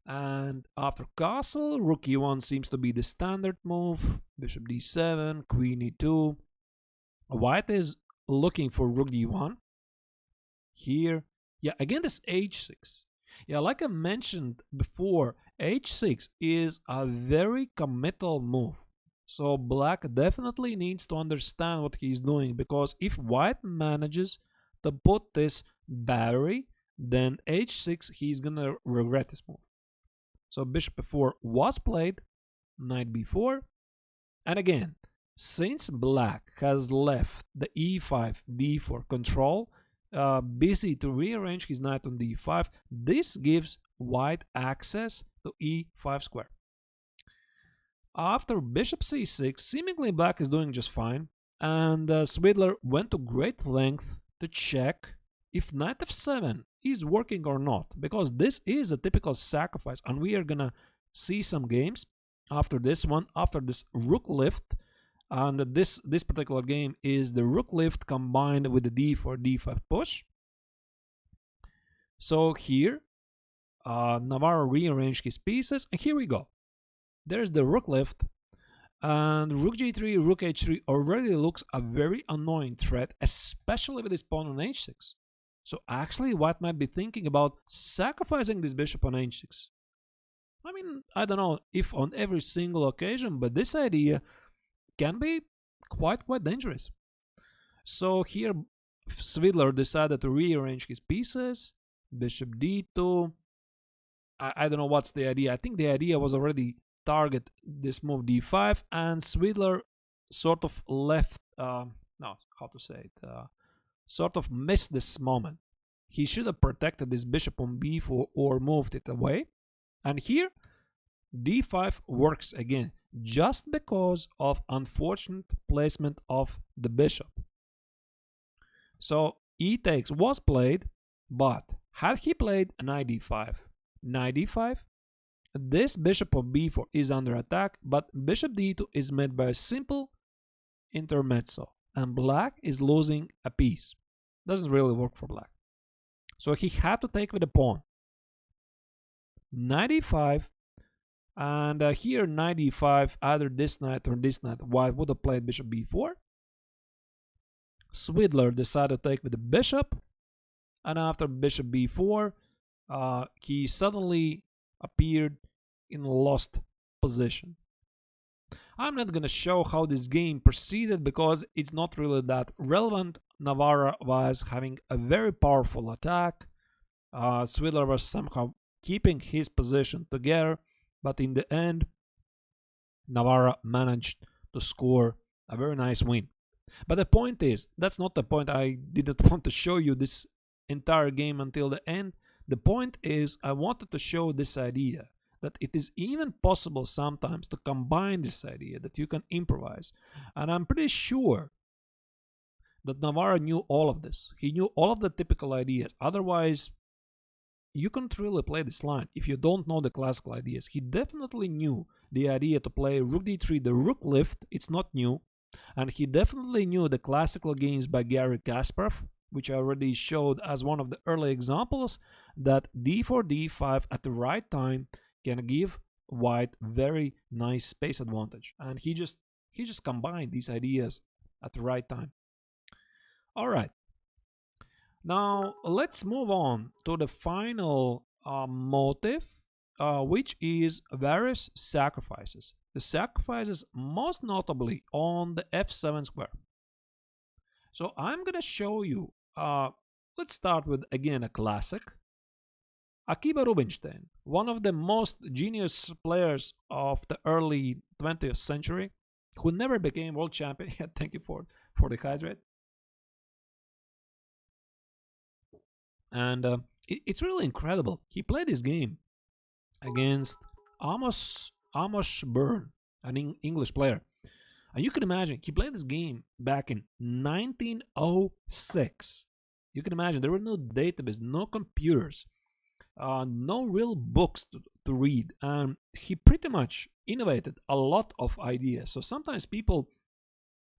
A: And after castle, rook e1 seems to be the standard move. Bishop d7, queen e2. White is looking for rook d1. Here, yeah, again this h6. Yeah, like I mentioned before, h6 is a very committal move. So black definitely needs to understand what he's doing, because if white manages to put this battery, then h6 he's gonna regret this move. So bishop f4 was played, knight b4, and again, since black has left the e5 d4 control, busy to rearrange his knight on d5, this gives white access to e5 square. After bishop c6, seemingly black is doing just fine, and Svidler went to great length to check if knight f7 is working or not, because this is a typical sacrifice, and we are gonna see some games after this one, after this rook lift. And this particular game is the rook lift combined with the d4 d5 push. So here Navara rearranged his pieces, and here we go. There's the rook lift, and rook g3, rook h3 already looks a very annoying threat, especially with this pawn on h6. So actually white might be thinking about sacrificing this bishop on h6. I mean, I don't know if on every single occasion, but this idea can be quite dangerous. So here Svidler decided to rearrange his pieces. Bishop d2. I don't know what's the idea. I think the idea was already target this move d5, and Svidler sort of left, sort of missed this moment. He should have protected this bishop on b4 or moved it away. And here d5 works again, just because of unfortunate placement of the bishop. So e takes was played, but had he played knight d5, this bishop of b4 is under attack, but bishop d2 is met by a simple intermezzo, and black is losing a piece. Doesn't really work for black. So he had to take with the pawn. Knight e5, and here knight e5, either this knight or this knight, white would have played bishop b4. Svidler decided to take with the bishop, and after bishop b4, he suddenly appeared in a lost position. I'm not gonna show how this game proceeded because it's not really that relevant. Navara was having a very powerful attack. Svidler was somehow keeping his position together, but in the end, Navara managed to score a very nice win. But the point is, that's not the point. I didn't want to show you this entire game until the end. The point is, I wanted to show this idea that it is even possible sometimes to combine this idea, that you can improvise. And I'm pretty sure that Navara knew all of this. He knew all of the typical ideas. Otherwise, you can't really play this line if you don't know the classical ideas. He definitely knew the idea to play rook d3, the rook lift. It's not new. And he definitely knew the classical games by Garry Kasparov, which I already showed as one of the early examples, that d4, d5 at the right time can give white very nice space advantage. And he just combined these ideas at the right time. All right. Now let's move on to the final motive, which is various sacrifices. The sacrifices most notably on the f7 square. So I'm gonna show you, let's start with again a classic. Akiba Rubinstein, one of the most genius players of the early 20th century, who never became world champion. Thank you for the hydrate. And it's really incredible. He played this game against Amos Byrne, an English player. And you can imagine, he played this game back in 1906. You can imagine, there were no database, no computers, no real books to read. And he pretty much innovated a lot of ideas. So sometimes people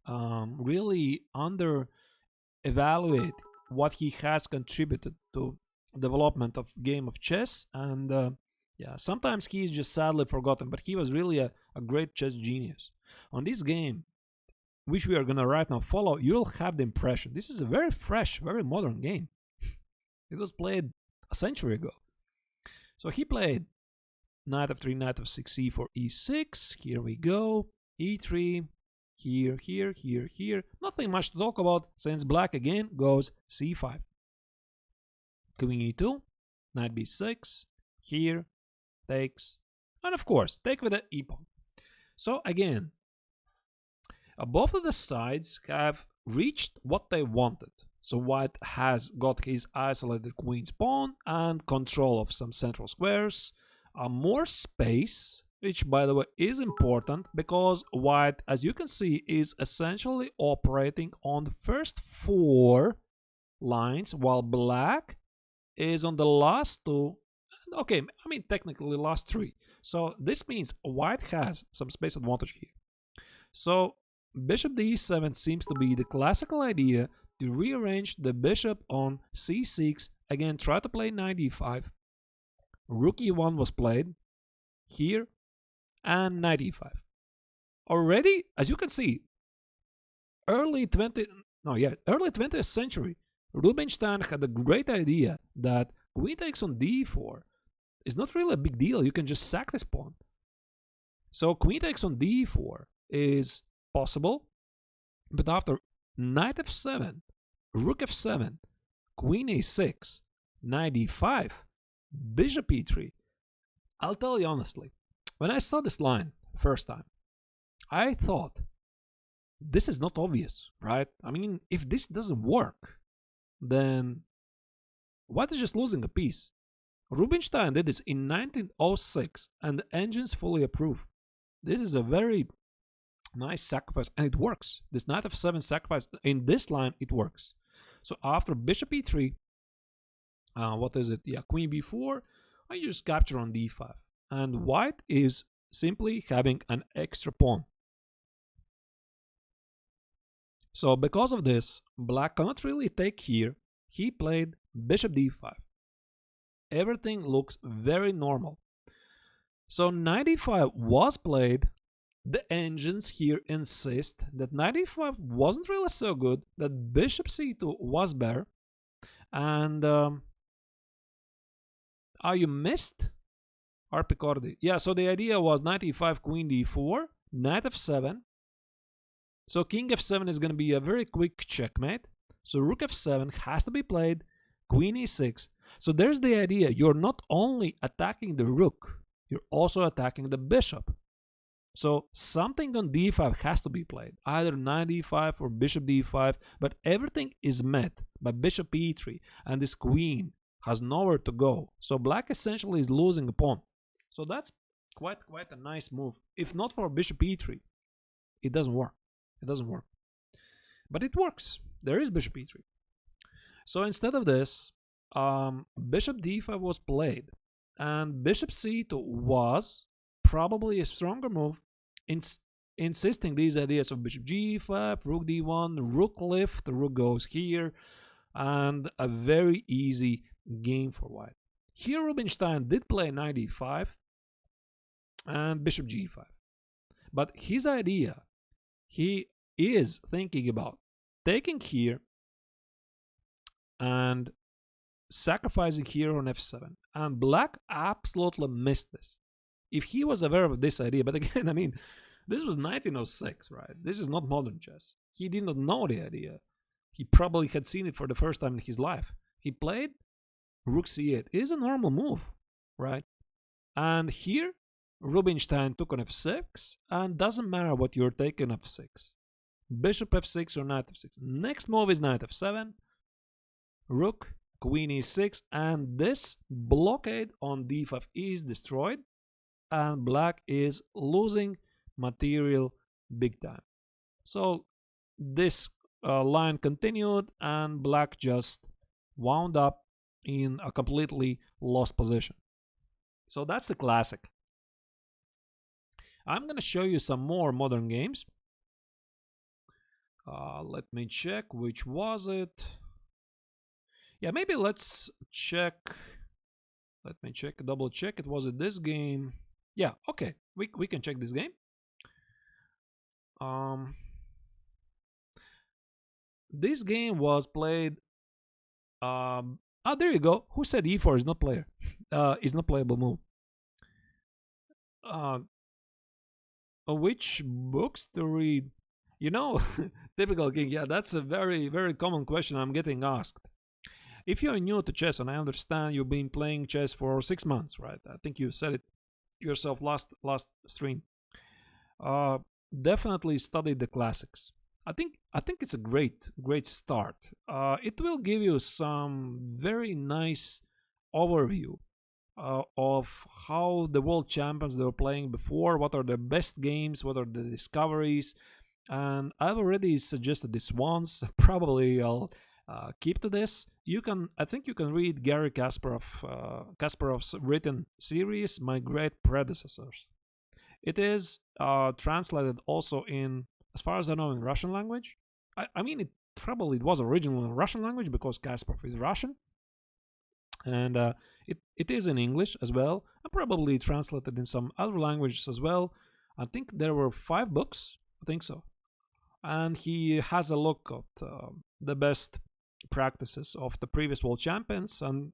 A: really under-evaluate what he has contributed to development of game of chess. And yeah, sometimes he is just sadly forgotten, but he was really a great chess genius. On this game, which we are gonna right now follow, you'll have the impression this is a very fresh, very modern game. It was played a century ago. So he played knight f3, knight f6, c4, e6. Here we go. e3. Here. Nothing much to talk about, since black again goes c5. Queen e2, knight b6. Here, takes. And of course, take with the e pawn. So again, both of the sides have reached what they wanted. So white has got his isolated queen's pawn and control of some central squares, more space, which by the way is important because white, as you can see, is essentially operating on the first 4 lines, while black is on the last 2. Okay, I mean technically last 3. So this means white has some space advantage here. So bishop d7 seems to be the classical idea to rearrange the bishop on c6. Again, try to play knight d5. Rook e1 was played here, and knight e5. Already, as you can see, early 20th century, Rubinstein had a great idea that queen takes on d4 is not really a big deal. You can just sack this pawn. So queen takes on d4 is possible, but after knight f7, rook f7, queen a6, knight e5, bishop e3. I'll tell you honestly, when I saw this line first time, I thought, this is not obvious, right? I mean, if this doesn't work, then white is just losing a piece. Rubinstein did this in 1906, and the engine's fully approved. This is a very nice sacrifice, and it works. This knight f7 sacrifice, in this line, it works. So after bishop e3, what is it? Yeah, queen b4, I just capture on d5. And white is simply having an extra pawn. So because of this, black cannot really take here. He played bishop d5. Everything looks very normal. So knight e5 was played. The engines here insist that knight e5 wasn't really so good, that bishop c2 was better. And you missed Arpicordi. Yeah, so the idea was knight e5, queen d4, knight f7. So king f7 is going to be a very quick checkmate. So rook f7 has to be played, queen e6. So there's the idea, you're not only attacking the rook, you're also attacking the bishop. So something on d5 has to be played, either knight e5 or bishop d5, but everything is met by bishop e3, and this queen has nowhere to go. So black essentially is losing a pawn. So that's quite a nice move. If not for bishop e3, it doesn't work. It doesn't work. But it works. There is bishop e3. So instead of this, bishop d5 was played, and bishop c2 was probably a stronger move. insisting these ideas of bishop g5, rook d1, rook lift, the rook goes here, and a very easy game for white. Here Rubinstein did play knight e5 and bishop g5. But his idea, he is thinking about taking here and sacrificing here on f7. And black absolutely missed this. If he was aware of this idea, but again, I mean, this was 1906, right? This is not modern chess. He did not know the idea. He probably had seen it for the first time in his life. He played rook c8. It is a normal move, right? And here, Rubinstein took on f6, and doesn't matter what you're taking f6. Bishop f6 or knight f6. Next move is knight f7, rook, queen e6, and this blockade on d5 is destroyed, and black is losing material big time. So this line continued, and black just wound up in a completely lost position. So that's the classic. I'm going to show you some more modern games. Let me check, which was it? Yeah, maybe let's check. Let me check, double check. It was it this game? Yeah, okay. We can check this game. This game was played. There you go. Who said e4 is not player? Is not playable move. Which books to read? You know, typical king. Yeah, that's a very, very common question I'm getting asked. If you're new to chess, and I understand you've been playing chess for 6 months, right? I think you said it yourself last stream. Definitely study the classics. I think it's a great start. It will give you some very nice overview of how the world champions they were playing before, what are the best games, what are the discoveries, and I've already suggested this once. Probably I'll keep to this. I think you can read Garry Kasparov's written series, My Great Predecessors. It is translated also in, as far as I know, in Russian language. I mean, it was original in Russian language because Kasparov is Russian. And it is in English as well, and probably translated in some other languages as well. I think there were 5 books, I think so. And he has a look at the best practices of the previous world champions and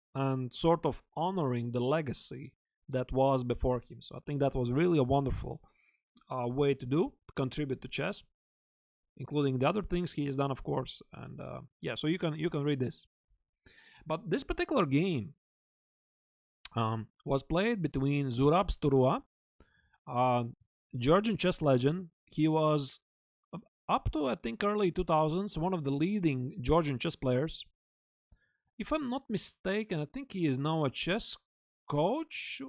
A: sort of honoring the legacy that was before him. So I think that was really a wonderful way to contribute to chess, including the other things he has done, of course. And yeah, so you can read this. But this particular game was played between Zurab Sturua, Georgian chess legend. He was up to, I think, early 2000s, one of the leading Georgian chess players. If I'm not mistaken, I think he is now a chess coach.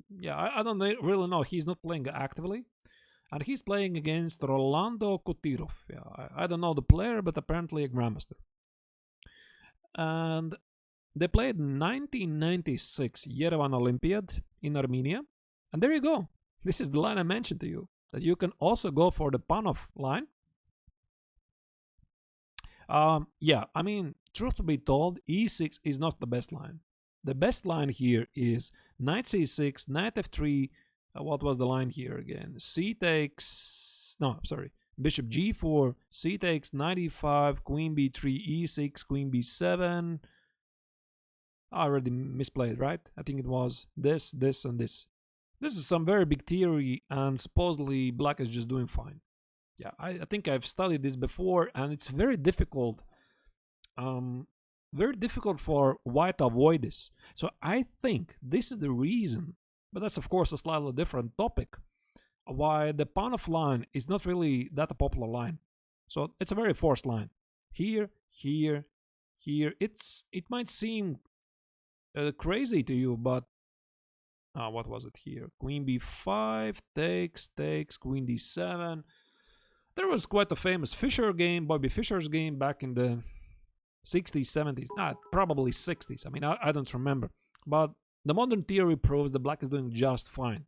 A: Yeah, I don't really know. He's not playing actively. And he's playing against Rolando Kutirov. Yeah, I don't know the player, but apparently a grandmaster. And they played 1996 Yerevan Olympiad in Armenia. And there you go. This is the line I mentioned to you, that you can also go for the Panov line. Yeah, I mean, truth be told, e6 is not the best line. The best line here is knight c6, knight f3. What was the line here again? C takes... No, sorry. Bishop g4, c takes, knight e5, queen b3, e6, queen b7. I already misplayed, right? I think it was this, and this. This is some very big theory, and supposedly black is just doing fine. Yeah, I think I've studied this before, and it's very difficult. Very difficult for white to avoid this. So I think this is the reason, but that's of course a slightly different topic, why the Panov line is not really that a popular line. So it's a very forced line. Here, here, here. It might seem crazy to you, but what was it here? Queen b5, takes, queen d7. There was quite a famous Fischer game, Bobby Fischer's game back in the 60s, 70s, probably 60s. I mean, I don't remember. But the modern theory proves that black is doing just fine.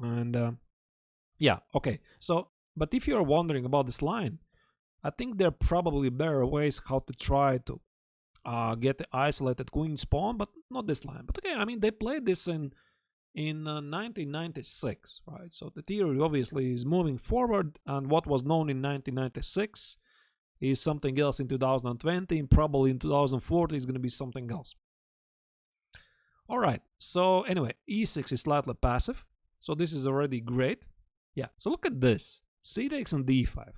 A: And yeah, okay. So But if you're wondering about this line, I think there are probably better ways how to try to get the isolated queen spawn, but not this line. But okay, I mean, they played this in 1996, right? So the theory obviously is moving forward, and what was known in 1996 is something else in 2020, and probably in 2040 is going to be something else. All right, so anyway, e6 is slightly passive, so this is already great. Yeah, so look at this. C takes on d5.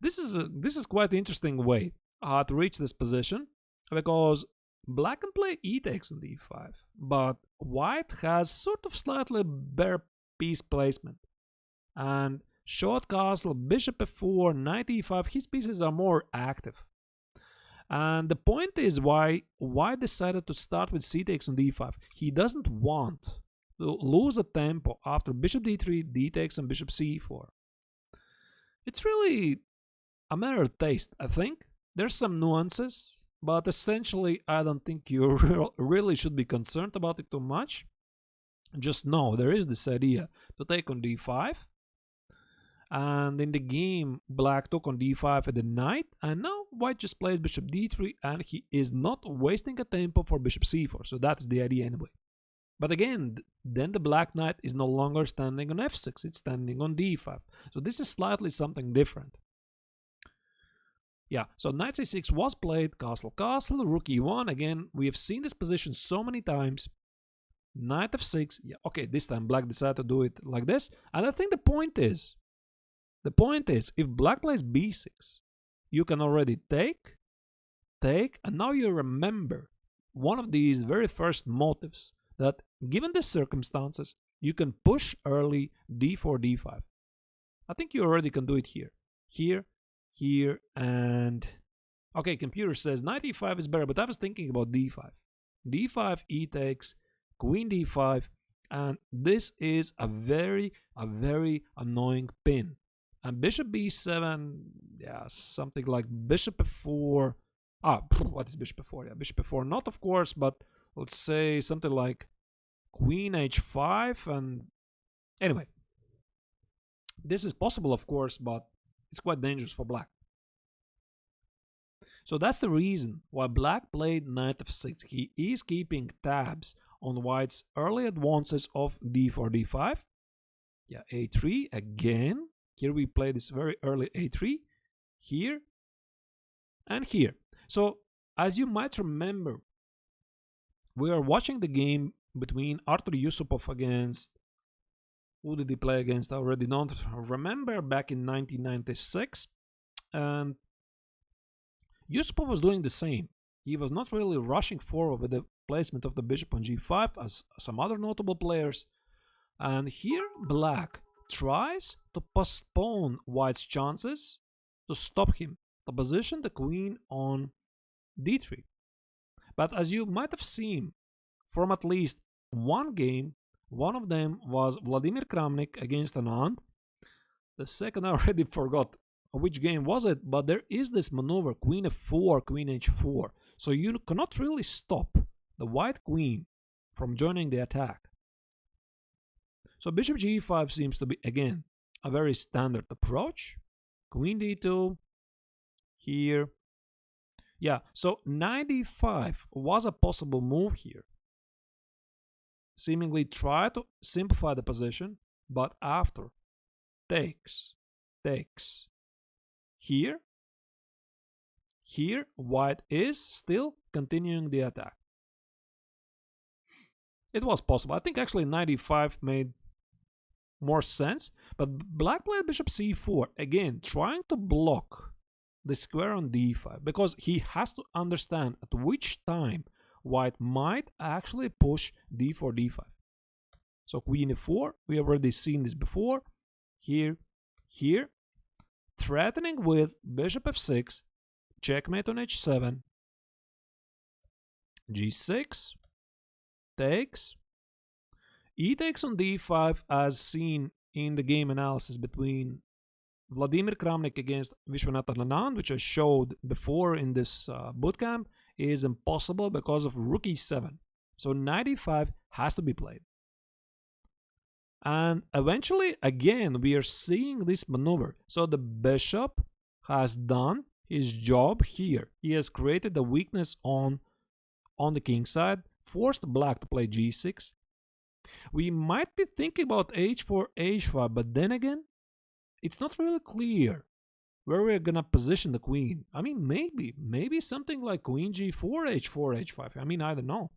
A: This is quite an interesting way to reach this position, because black can play e takes on d5, but white has sort of slightly better piece placement. And short castle, bishop f4, knight e5, his pieces are more active. And the point is why white decided to start with c takes on d5. He doesn't want to lose a tempo after bishop d3, d takes, and bishop c4. It's really a matter of taste, I think. There's some nuances, but essentially I don't think you really should be concerned about it too much. Just know there is this idea to take on d5, and in the game black took on d5 at the knight, and now white just plays bishop d3, and he is not wasting a tempo for bishop c4, so that's the idea anyway. But again, then the black knight is no longer standing on f6, it's standing on d5, so this is slightly something different. Yeah, so knight c6 was played, castle, castle, rook e1. Again, we have seen this position so many times. Knight f6. Yeah, okay, this time black decided to do it like this. And I think the point is, if black plays b6, you can already take, and now you remember one of these very first motives, that given the circumstances, you can push early d4, d5. I think you already can do it here. Here, and okay, computer says knight e5 is better, but I was thinking about d5. d5, e takes, queen d5, and this is a very annoying pin. And bishop b7, yeah, something like bishop f4. What is bishop f4? Yeah, bishop f4, not of course, but let's say something like queen h5, and anyway, this is possible, of course, but it's quite dangerous for black. So that's the reason why black played knight f6. He is keeping tabs on white's early advances of d4, d5. Yeah, a3 again. Here we play this very early a3. Here and here. So as you might remember, we are watching the game between Arturs Yussupow against, who did he play against? I already don't remember, back in 1996. And Yussupow was doing the same. He was not really rushing forward with the placement of the bishop on g5 as some other notable players. And here black tries to postpone white's chances to stop him, to position the queen on d3. But as you might have seen from at least one game, one of them was Vladimir Kramnik against Anand. The second I already forgot which game was it, but there is this maneuver, queen f4, queen h4. So you cannot really stop the white queen from joining the attack. So bishop g5 seems to be, again, a very standard approach. Queen d2, here. Yeah, so knight d5 was a possible move here. Seemingly try to simplify the position, but after takes. Here, white is still continuing the attack. It was possible. I think actually knight e5 made more sense, but black played bishop c4, again trying to block the square on d5, because he has to understand at which time white might actually push d4, d5. So queen e4, we already seen this before. Here, threatening with bishop f6, checkmate on h7, g6, takes, e takes on d5, as seen in the game analysis between Vladimir Kramnik against Viswanathan Anand, which I showed before in this bootcamp, is impossible because of rook e7. So knight e5 has to be played. And eventually, again, we are seeing this maneuver. So the bishop has done his job here. He has created a weakness on the king side, forced black to play g6. We might be thinking about h4, h5, but then again, it's not really clear where we're gonna position the queen. I mean, maybe something like queen g4, h4, h5. I mean, I don't know.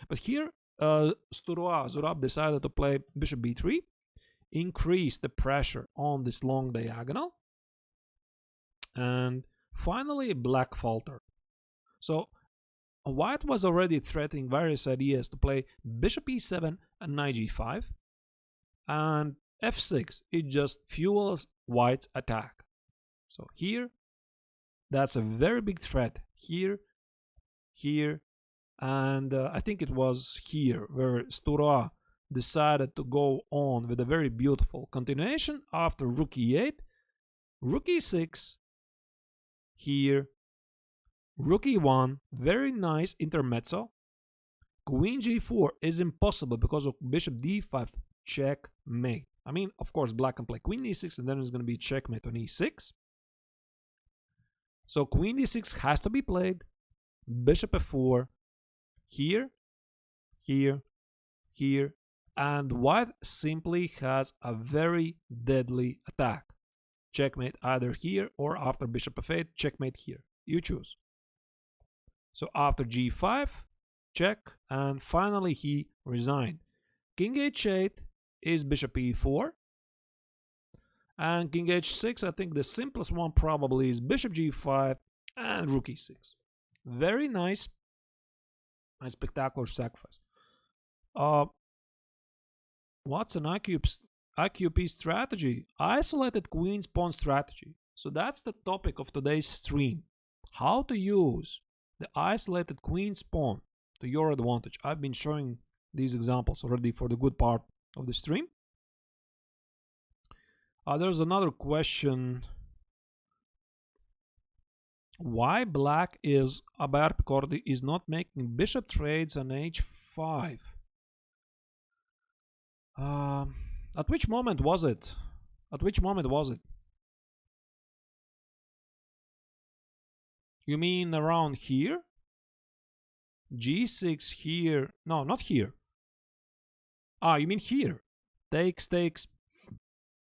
A: But here, Zurab decided to play bishop b3, increase the pressure on this long diagonal, and finally black faltered. So white was already threatening various ideas to play bishop e7 and knight g5, and f6, it just fuels white's attack. So here, that's a very big threat. Here, and I think it was here where Stura decided to go on with a very beautiful continuation after rook e8, rook e6, here, rook e1, very nice intermezzo. Queen g4 is impossible because of bishop d5, checkmate. I mean, of course, black can play queen e6 and then it's going to be checkmate on e6. So queen d6 has to be played, bishop f4, here, and white simply has a very deadly attack. Checkmate either here or after bishop f8, checkmate here. You choose. So after g5, check, and finally he resigned. King h8 is bishop e4, and king h6, I think the simplest one probably is bishop g5 and rook e6. Very nice and spectacular sacrifice. What's an IQP strategy? Isolated queen's pawn strategy. So that's the topic of today's stream. How to use the isolated queen's pawn to your advantage. I've been showing these examples already for the good part of the stream. There's another question. Why black is Aberpicordi is not making bishop trades on h5? At which moment was it? You mean around here? g6 here? No, not here. You mean here? Takes,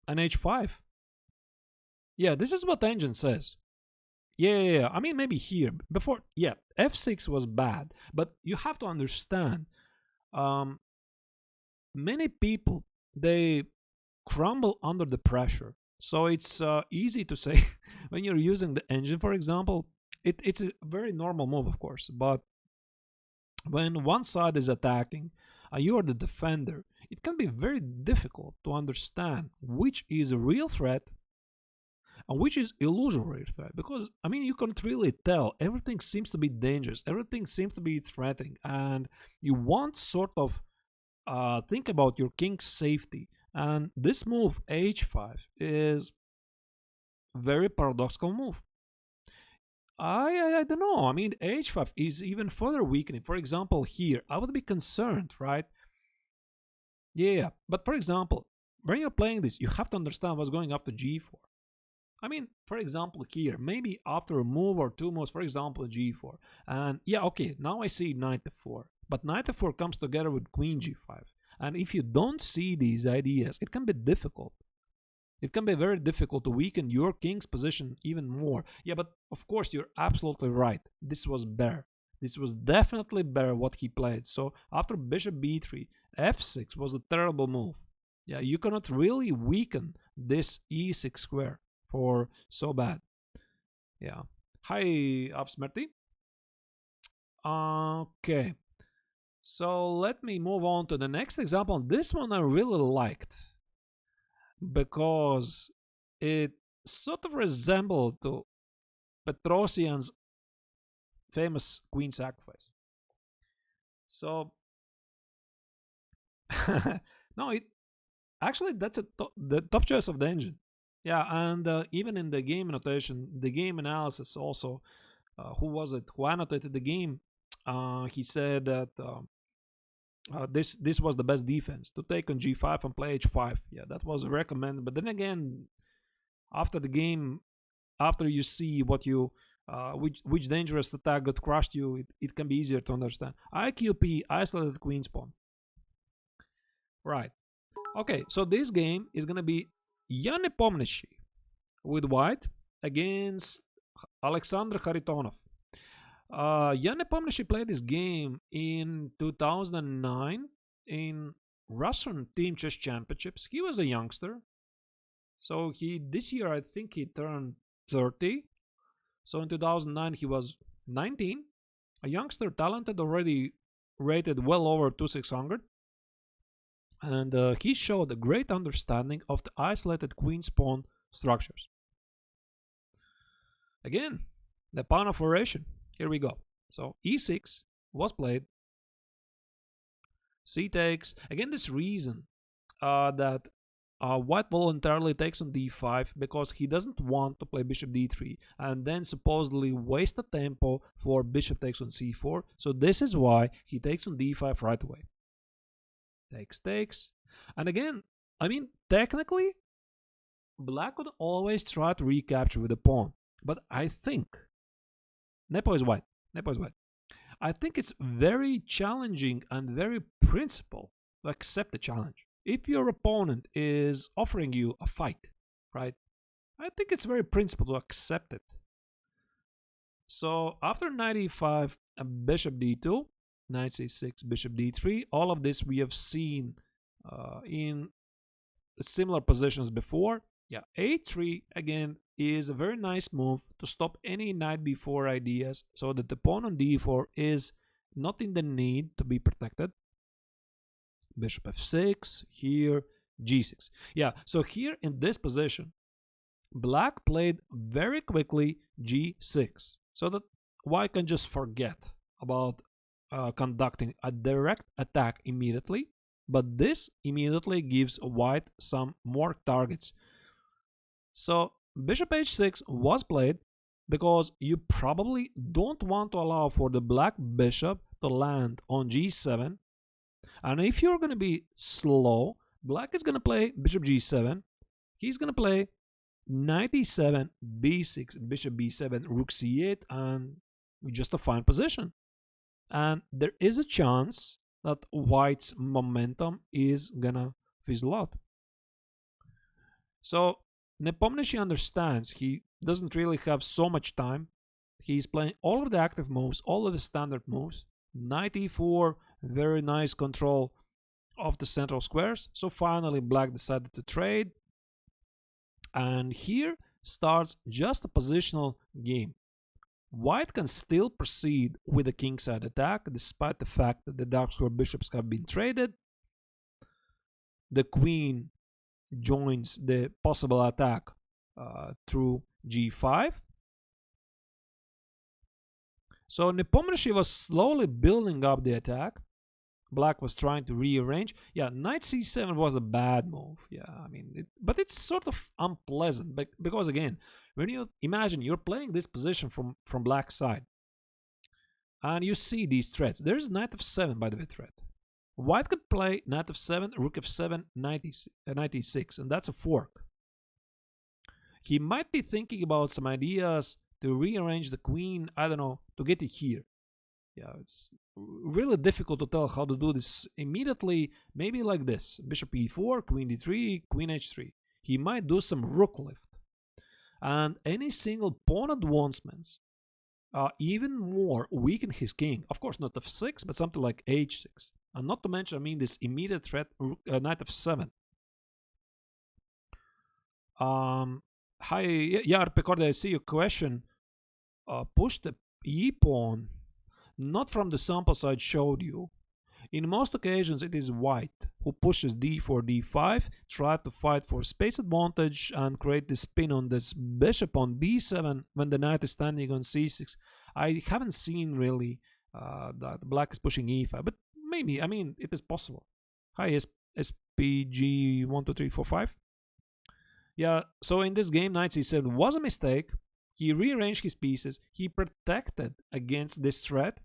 A: and h5. Yeah, this is what engine says. Yeah. I mean, maybe here. Before, yeah, f6 was bad. But you have to understand, many people, they crumble under the pressure. So it's easy to say, when you're using the engine, for example, it's a very normal move, of course. But when one side is attacking and you are the defender, it can be very difficult to understand which is a real threat and which is illusory threat. Because, I mean, you can't really tell. Everything seems to be dangerous. Everything seems to be threatening. And you want sort of think about your king's safety. And this move, h5, is a very paradoxical move. I don't know. I mean, h5 is even further weakening. For example, here, I would be concerned, right? Yeah, but for example, when you're playing this, you have to understand what's going after g4. I mean, for example, here, maybe after a move or two moves, for example, g4. And yeah, okay, now I see knight f4. But knight f4 comes together with queen g5. And if you don't see these ideas, it can be difficult. It can be very difficult to weaken your king's position even more. Yeah, but of course, you're absolutely right. This was better. This was definitely better what he played. So after bishop b3, f6 was a terrible move. Yeah, you cannot really weaken this e6 square for so bad. Yeah. Hi, Absmerti. Okay. So let me move on to the next example. This one I really liked, because it sort of resembled to Petrosian's famous queen sacrifice. So, no, it actually that's the top choice of the engine. Yeah, and even in the game annotation, the game analysis also, who was it? Who annotated the game? He said that this was the best defense, to take on g5 and play h5. Yeah, that was recommended. But then again, after the game, after you see what you which dangerous attack got crushed you, it can be easier to understand. IQP, isolated queen's pawn. Right. Okay, so this game is gonna be Nepomniachtchi with white against Alexander Kharitonov. Nepomniachtchi played this game in 2009 in Russian Team Chess Championships. He was a youngster, so this year I think he turned 30. So in 2009 he was 19, a youngster, talented, already rated well over 2600. And he showed a great understanding of the isolated queen's pawn structures. Again, the pawn of oration. Here we go. So e6 was played. C takes. Again, this reason that white voluntarily takes on d5 because he doesn't want to play bishop d3 and then supposedly waste the tempo for bishop takes on c4. So this is why he takes on d5 right away. Takes. And again, I mean, technically, black could always try to recapture with a pawn. But I think Nepo is white. I think it's very challenging and very principled to accept the challenge. If your opponent is offering you a fight, right? I think it's very principled to accept it. So after knight e5 and bishop d2, knight c6, bishop d3, all of this we have seen in similar positions before. Yeah, a3 again is a very nice move to stop any knight b4 ideas so that the pawn on d4 is not in the need to be protected. Bishop f6, here g6. Yeah, so here in this position, black played very quickly g6 so that white can just forget about conducting a direct attack immediately, but this immediately gives white some more targets. So bishop h6 was played because you probably don't want to allow for the black bishop to land on g7. And if you're going to be slow, black is going to play bishop g7. He's going to play knight e7, b6, bishop b7, rook c8, and just a fine position. And there is a chance that white's momentum is gonna fizzle out. So Nepomniachtchi understands he doesn't really have so much time. He's playing all of the active moves, all of the standard moves. Knight e4, very nice control of the central squares. So finally black decided to trade. And here starts just a positional game. White can still proceed with a kingside attack despite the fact that the dark square bishops have been traded. The queen joins the possible attack through g5. So Nepomniachtchi was slowly building up the attack. Black was trying to rearrange. Yeah, knight c7 was a bad move. Yeah, I mean, but it's sort of unpleasant because again, when you imagine you're playing this position from black side, and you see these threats. There's knight f7, by the way, threat. White could play knight f7, rook f7, knight e6, and that's a fork. He might be thinking about some ideas to rearrange the queen, I don't know, to get it here. Yeah, it's really difficult to tell how to do this immediately. Maybe like this: bishop e4, queen d3, queen h3. He might do some rook lift. And any single pawn advancements even more weaken his king. Of course, not f6, but something like h6. And not to mention, I mean, this immediate threat, knight f7. Hi, Yarpecorda, I see your question. Push the e-pawn. Not from the samples I showed you. In most occasions, it is white who pushes d4, d5, try to fight for space advantage and create this spin on this bishop on b7 when the knight is standing on c6. I haven't seen really that black is pushing e5, but maybe, I mean, it is possible. Hi, SPG12345. Yeah, so in this game, knight c7 was a mistake. He rearranged his pieces. He protected against this threat.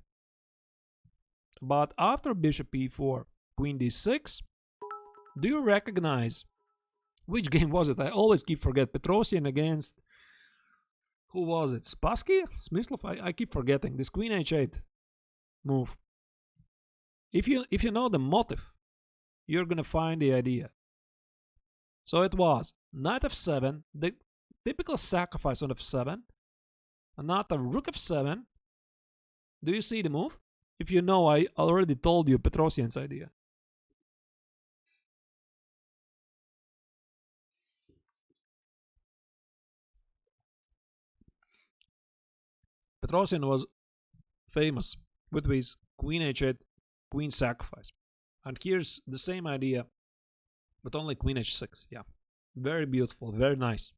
A: But after bishop e4, queen d6. Do you recognize which game was it? I always keep forget. Petrosian against, who was it? Spassky? Smyslov? I keep forgetting. This queen h8 move. If you know the motive, you're gonna find the idea. So it was knight f7, the typical sacrifice on f7, another rook f7. Do you see the move? If you know, I already told you Petrosian's idea. Petrosian was famous with his queen h8, queen sacrifice. And here's the same idea, but only queen h6. Yeah, very beautiful, very nice.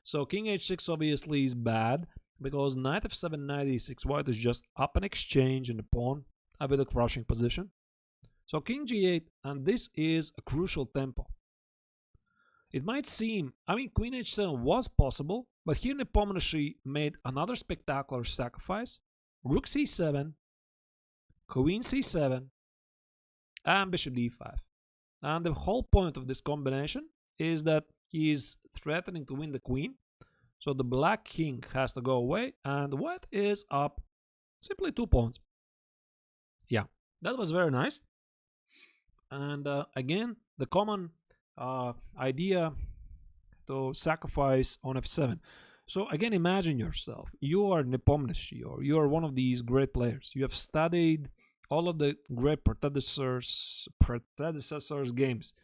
A: So king h6 obviously is bad, because knight f7, knight e6, white is just up an exchange in the pawn with a crushing position. So king g8, and this is a crucial tempo. It might seem, queen h7 was possible, but here Nepomniachtchi made another spectacular sacrifice. Rook c7, queen c7, and bishop d5. And the whole point of this combination is that he is threatening to win the queen. So the black king has to go away, and white is up simply 2 pawns. Yeah, that was very nice. And again, the common idea to sacrifice on f7. So again, imagine yourself. You are Nepomniachtchi, or you are one of these great players. You have studied all of the great predecessors games.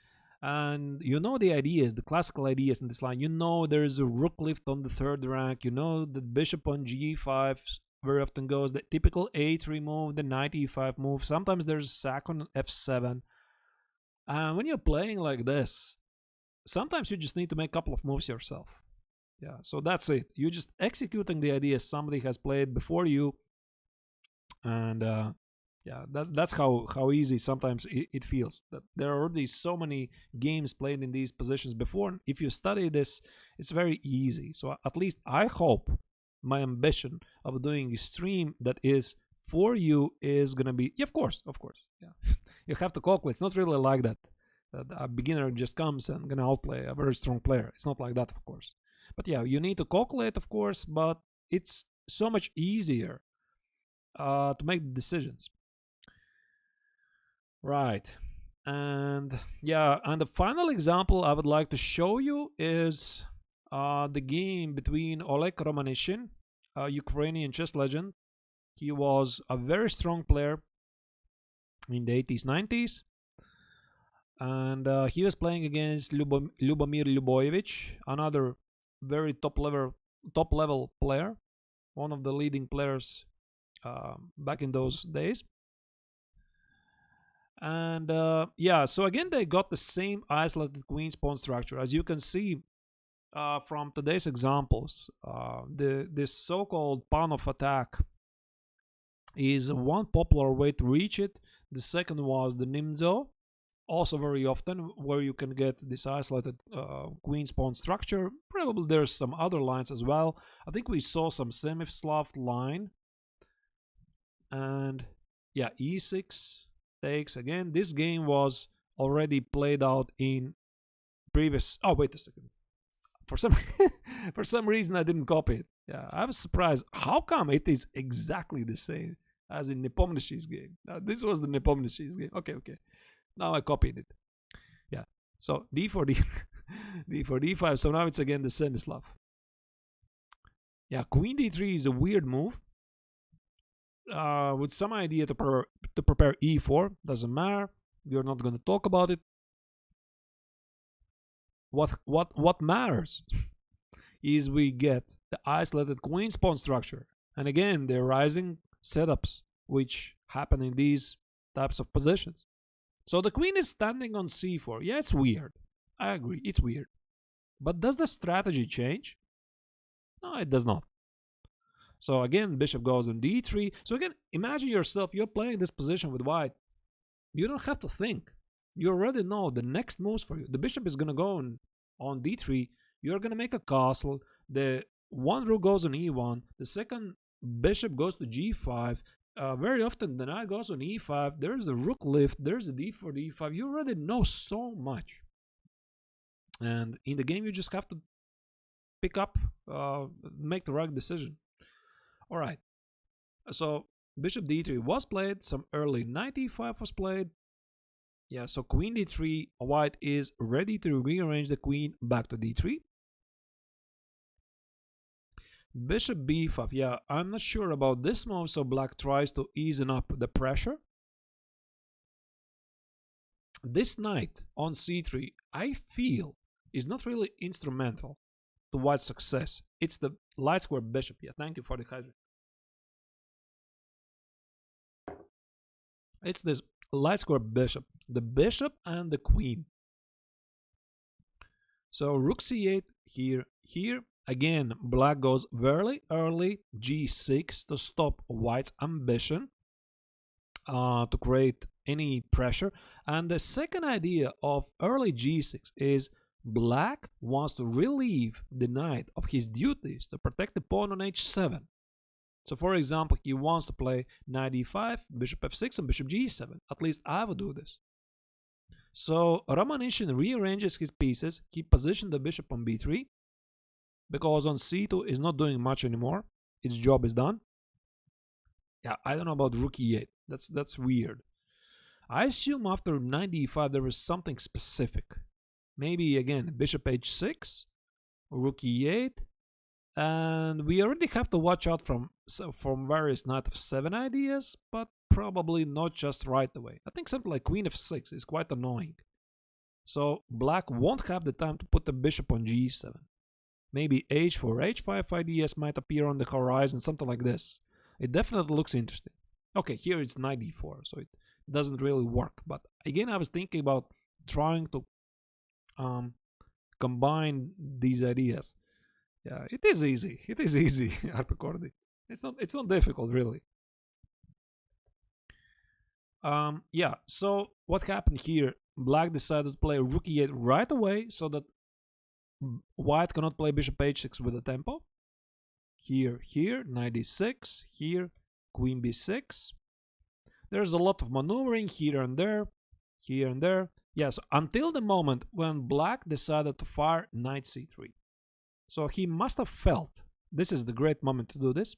A: And you know the ideas, the classical ideas in this line. You know there's a rook lift on the third rank. You know the bishop on g5 very often goes the typical a3 move, the knight e5 move. Sometimes there's a sack on f7. And when you're playing like this, sometimes you just need to make a couple of moves yourself. Yeah, so that's it. You're just executing the ideas somebody has played before you. And yeah, that's how easy sometimes it feels. That there are already so many games played in these positions before. And if you study this, it's very easy. So at least I hope my ambition of doing a stream that is for you is gonna be, yeah, of course, yeah. You have to calculate. It's not really like that. A beginner just comes and gonna outplay a very strong player. It's not like that, of course. But yeah, you need to calculate, of course. But it's so much easier to make decisions. Right. And yeah, and the final example I would like to show you is the game between Oleg Romanishin, a Ukrainian chess legend. He was a very strong player in the 80s, 90s. And he was playing against Lyubomir Ljubojevic, another very top level player, one of the leading players back in those days. And yeah, so again, they got the same isolated queen's pawn structure. As you can see from today's examples, this so-called Panov attack is one popular way to reach it. The second was the Nimzo, also very often, where you can get this isolated queen's pawn structure. Probably there's some other lines as well. I think we saw some Semifslav line. And yeah, e6 takes again. This game was already played out in previous. Oh, wait a second. For some reason, I didn't copy it. Yeah, I was surprised. How come it is exactly the same as in Nepomniachtchi's game? This was the Nepomniachtchi's game. Okay. Now I copied it. Yeah. So d4, d4, d5. So now it's again the Semislav. Yeah, queen d3 is a weird move. With some idea to prepare e4. Doesn't matter. We're not going to talk about it. What matters is we get the isolated queen's pawn structure. And again, the rising setups which happen in these types of positions. So the queen is standing on c4. Yeah, it's weird. I agree, it's weird. But does the strategy change? No, it does not. So again, bishop goes on d3. So again, imagine yourself, you're playing this position with white. You don't have to think. You already know the next moves for you. The bishop is going to go on d3. You're going to make a castle. The one rook goes on e1. The second bishop goes to g5. very often the knight goes on e5, there's a rook lift, there's a d4, d5. You already know so much. And in the game, you just have to pick up, make the right decision. All right. So bishop d3 was played. Some early knight e5 was played. Yeah, so queen d3. White is ready to rearrange the queen back to d3. Bishop b5. Yeah, I'm not sure about this move, so black tries to ease up the pressure. This knight on c3, I feel, is not really instrumental to white's success. It's the light square bishop. Yeah, thank you for the hydrate. It's this light square bishop. The bishop and the queen. So rook c8 here, here. Again, black goes very early g6 to stop white's ambition to create any pressure. And the second idea of early g6 is black wants to relieve the knight of his duties to protect the pawn on h7. So for example, he wants to play knight e5, bishop f6 and bishop g7. At least I would do this. So Romanishin rearranges his pieces. He positioned the bishop on b3 because on c2 is not doing much anymore. Its job is done. Yeah, I don't know about rook e8. That's weird. I assume after knight e5 there is something specific. Maybe again bishop h6, rook e8, and we already have to watch out from various knight f7 ideas, but probably not just right away. I think something like queen f6 is quite annoying. So black won't have the time to put the bishop on g7. Maybe h4, h5 ideas might appear on the horizon, something like this. It definitely looks interesting. Okay, here it's knight d4, so it doesn't really work. But again, I was thinking about trying to combine these ideas. Yeah, it is easy. It is easy, Arpicordi. It's not difficult, really. Yeah, so what happened here? Black decided to play rook e8 right away so that white cannot play bishop h6 with the tempo. Here, knight d6, here, queen b6. There's a lot of maneuvering here and there. Yes, until the moment when black decided to fire knight c3. So he must have felt this is the great moment to do this.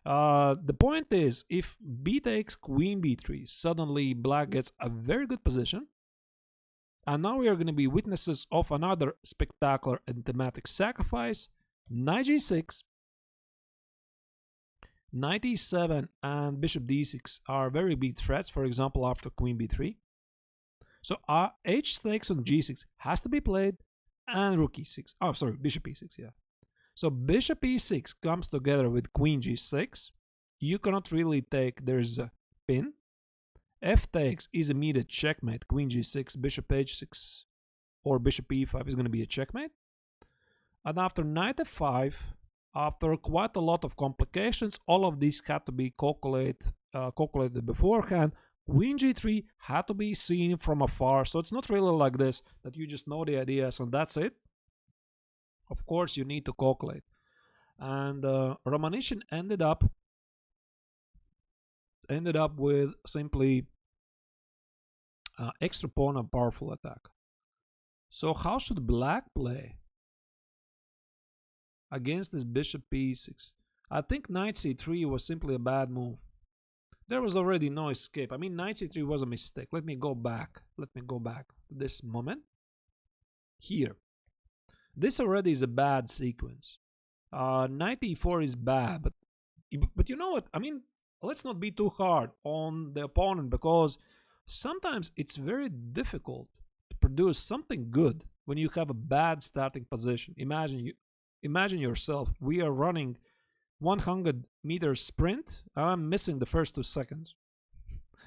A: The point is, if b takes queen b3, suddenly black gets a very good position. And now we are going to be witnesses of another spectacular and thematic sacrifice. Knight g6, knight e7 and bishop d6 are very big threats, for example, after queen b3. So h takes on g6 has to be played, and rook e6. Oh, sorry, bishop e6, yeah. So bishop e6 comes together with queen g6. You cannot really take, there's a pin. F takes is immediate checkmate. Queen g6, bishop h6, or bishop e5 is going to be a checkmate. And after knight f5, after quite a lot of complications, all of these had to be calculated beforehand. Queen g3 had to be seen from afar, so it's not really like this, that you just know the ideas and that's it. Of course, you need to calculate. And Romanishin ended up with simply extra pawn and powerful attack. So how should black play against this bishop e6? I think knight c3 was simply a bad move. There was already no escape. I mean, knight c3 was a mistake. Let me go back to this moment. Here. This already is a bad sequence. Knight e4 is bad, but you know what? I mean, let's not be too hard on the opponent, because sometimes it's very difficult to produce something good when you have a bad starting position. Imagine yourself. We are running 100-meter sprint, and I'm missing the first 2 seconds.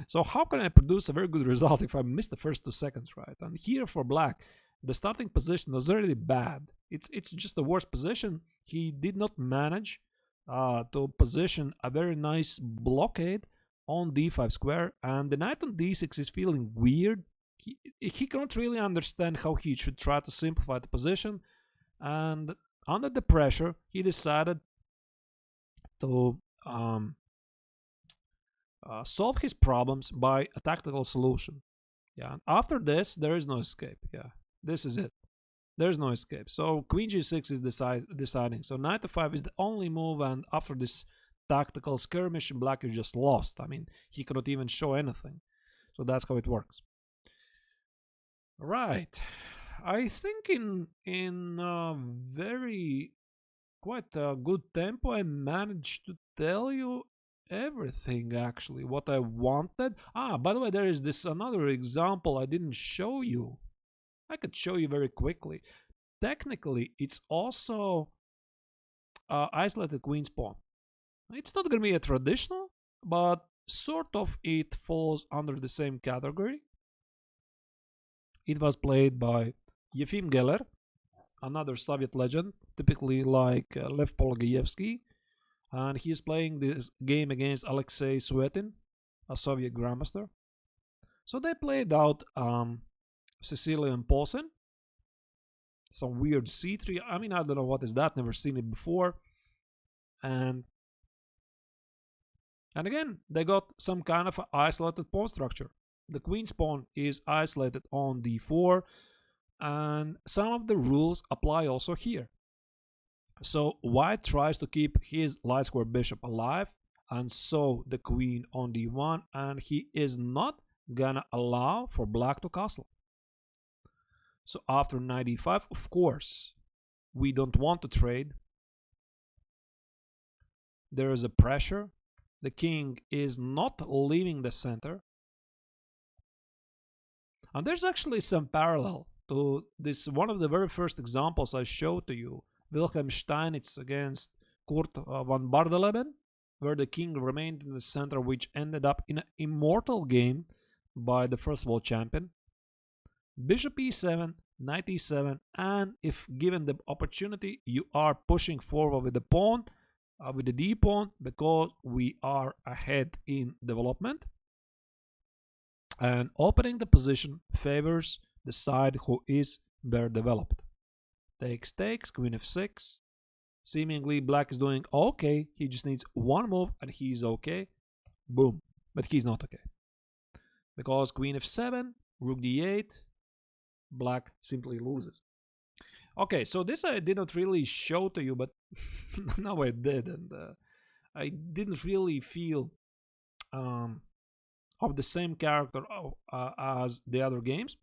A: So how can I produce a very good result if I miss the first 2 seconds, right? And here for black, the starting position was already bad. It's just the worst position. He did not manage to position a very nice blockade on d5 square, and the knight on d6 is feeling weird. He cannot really understand how he should try to simplify the position, and under the pressure, he decided to solve his problems by a tactical solution. Yeah, and after this, there is no escape. Yeah, this is it. There's no escape. So queen g6 is deciding. So knight to5 is the only move, and after this tactical skirmish, black is just lost. I mean, he cannot even show anything. So that's how it works. Right. I think in very quite a good tempo, I managed to tell you everything, actually, what I wanted. By the way, there is this another example I didn't show you. I could show you very quickly. Technically, it's also isolated queen's pawn. It's not going to be a traditional, but sort of it falls under the same category. It was played by Yefim Geller, another Soviet legend, typically like Lev Polugaevsky, and he's playing this game against Alexei Suetin, a Soviet grandmaster. So they played out Sicilian Posen, some weird c3. I mean, I don't know what is that, never seen it before. And again, they got some kind of isolated pawn structure. The queen's pawn is isolated on d4, and some of the rules apply also here. So white tries to keep his light square bishop alive, and so the queen on d1, and he is not gonna allow for black to castle. So after knight e5, of course, we don't want to trade. There is a pressure. The king is not leaving the center. And there's actually some parallel to this, one of the very first examples I showed to you, Wilhelm Steinitz against Kurt von Bardeleben, where the king remained in the center, which ended up in an immortal game by the first world champion. Bishop e7, knight e7, and if given the opportunity, you are pushing forward with the pawn, with the d pawn, because we are ahead in development. And opening the position favors the side who is better developed. Takes, takes, queen f6. Seemingly black is doing okay. He just needs one move and he's okay. Boom. But he's not okay. Because queen f7, rook d8, black simply loses. Okay, so this I did not really show to you, but now I did. And I didn't really feel of the same character as the other games.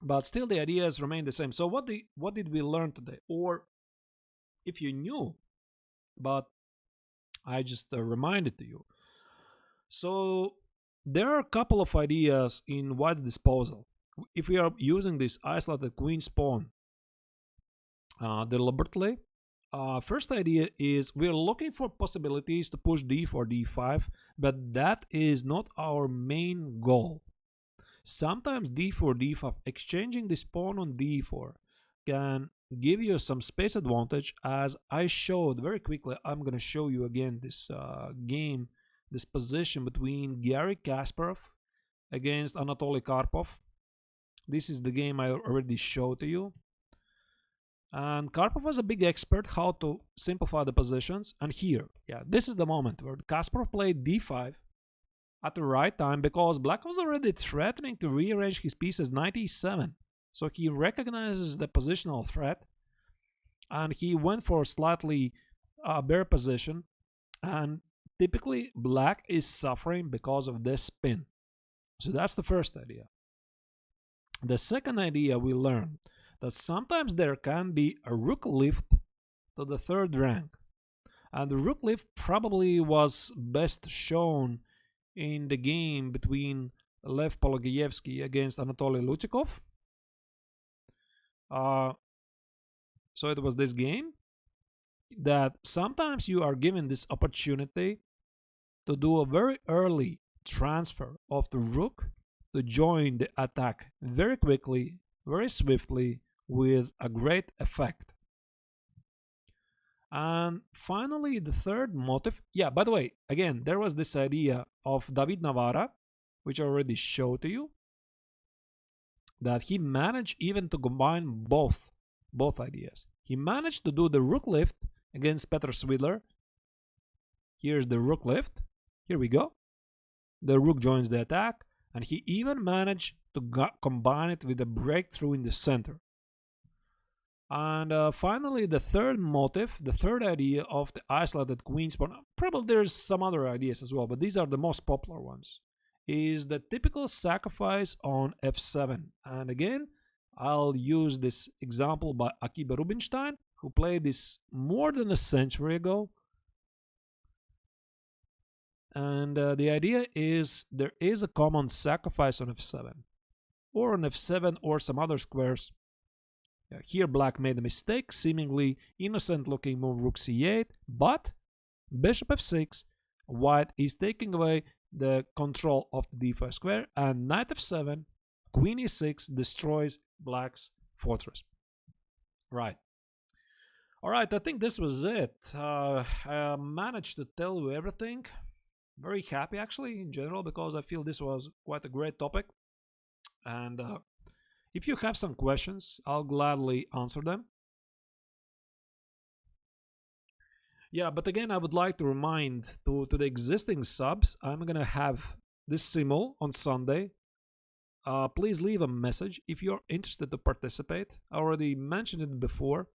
A: But still the ideas remain the same. So what did we learn today? Or if you knew, but I just reminded to you. So there are a couple of ideas in white's disposal. If we are using this isolated queen's pawn deliberately, first idea is we're looking for possibilities to push d4, d5, but that is not our main goal. Sometimes d4, d5, exchanging this pawn on d4 can give you some space advantage, as I showed very quickly. I'm going to show you again this game, this position between Garry Kasparov against Anatoly Karpov. This is the game I already showed to you. And Karpov was a big expert how to simplify the positions. And here, yeah, this is the moment where Kasparov played d5 at the right time, because black was already threatening to rearrange his pieces knight e7. So he recognizes the positional threat, and he went for a slightly bare position. And typically black is suffering because of this spin. So that's the first idea. The second idea we learned that sometimes there can be a rook lift to the third rank. And the rook lift probably was best shown in the game between Lev Polugaevsky against Anatoly Lutikov. So it was this game that sometimes you are given this opportunity to do a very early transfer of the rook to join the attack very quickly, very swiftly, with a great effect. And finally, the third motive. Yeah, by the way, again, there was this idea of David Navara, which I already showed to you, that he managed even to combine both ideas. He managed to do the rook lift against Petr Svidler. Here's the rook lift. Here we go. the rook joins the attack, and he even managed to combine it with a breakthrough in the center. And finally, the third motive, the third idea of the isolated queen's pawn, probably there's some other ideas as well, but these are the most popular ones, is the typical sacrifice on f7. And again, I'll use this example by Akiba Rubinstein, who played this more than a century ago. And the idea is there is a common sacrifice on f7, or on f7 or some other squares. Here black made a mistake, seemingly innocent looking move rook c8, but bishop f6, white is taking away the control of the d5 square, and knight f7, queen e6 destroys black's fortress. Right. Alright, I think this was it. I managed to tell you everything. Very happy actually in general, because I feel this was quite a great topic. And if you have some questions, I'll gladly answer them. Yeah, but again, I would like to remind to the existing subs, I'm gonna have this simul on Sunday. Please leave a message if you're interested to participate. I already mentioned it before.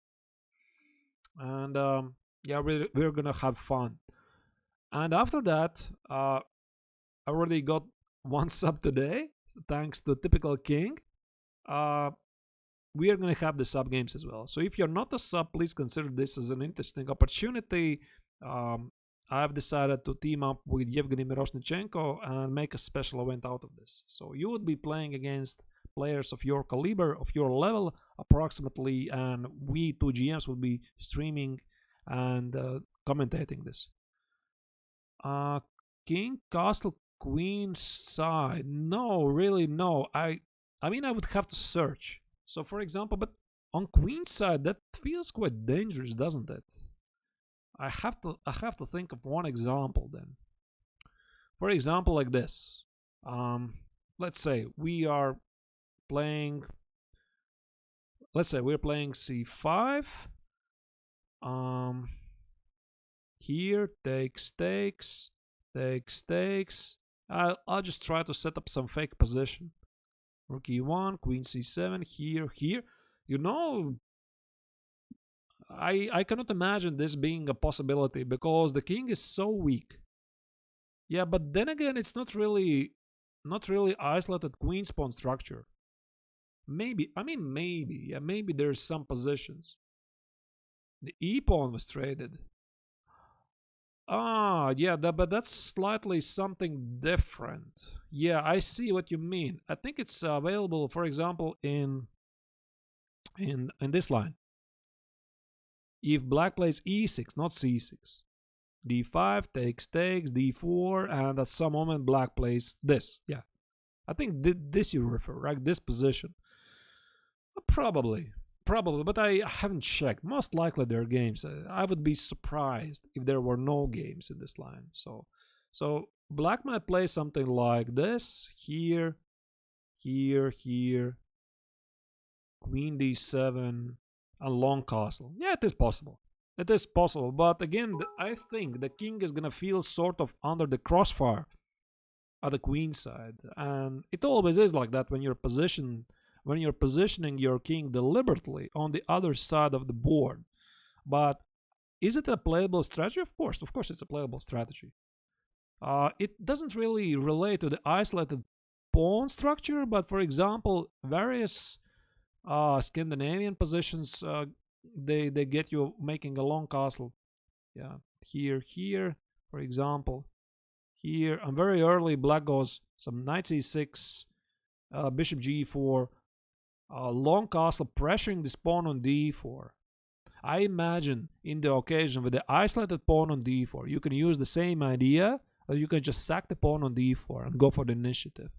A: And yeah, we're gonna have fun. And after that, I already got one sub today, thanks to Typical King. We are going to have the sub games as well. So if you're not a sub, please consider this as an interesting opportunity. I've decided to team up with Yevgeny Miroshnichenko and make a special event out of this. So you would be playing against players of your caliber, of your level approximately, and we two GMs will be streaming and commentating this. King, castle, queen side. No, really no. I mean, I would have to search. So for example, but on queen side, that feels quite dangerous, doesn't it? I have to think of one example then. For example, like this. Let's say we are playing. Let's say we're playing c5. Here takes. I'll just try to set up some fake position. Rook e1, queen c7, here. You know, I cannot imagine this being a possibility because the king is so weak. Yeah, but then again, it's not really isolated queen's pawn structure. Maybe there's some positions. The e pawn was traded. Yeah, but that's slightly something different. Yeah, I see what you mean. I think it's available, for example, in this line. If black plays e6, not c6, d5 takes, d4, and at some moment black plays this. Yeah, I think this you refer, right? This position. Probably, but I haven't checked. Most likely there are games. I would be surprised if there were no games in this line. So black might play something like this. Here. Queen d7, a long castle. Yeah, it is possible. But again, I think the king is gonna feel sort of under the crossfire at the queen side, and it always is like that when you're positioning your king deliberately on the other side of the board. But is it a playable strategy? Of course it's a playable strategy. It doesn't really relate to the isolated pawn structure, but for example, various Scandinavian positions, they get you making a long castle. Yeah, here, for example, here, and very early black goes some knight c6, bishop g4, long castle pressuring this pawn on d4. I imagine in the occasion with the isolated pawn on d4, you can use the same idea, or you can just sack the pawn on d4 and go for the initiative.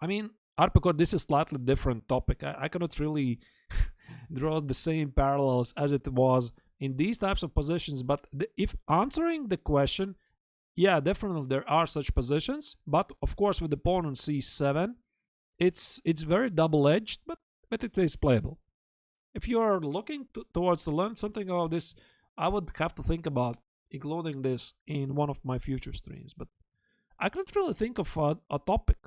A: I mean, Arpekor, this is a slightly different topic. I cannot really draw the same parallels as it was in these types of positions, but if answering the question, yeah, definitely there are such positions, but of course with the pawn on c7, it's very double-edged, but it is playable. If you are looking towards to learn something about this, I would have to think about including this in one of my future streams. But I couldn't really think of a topic.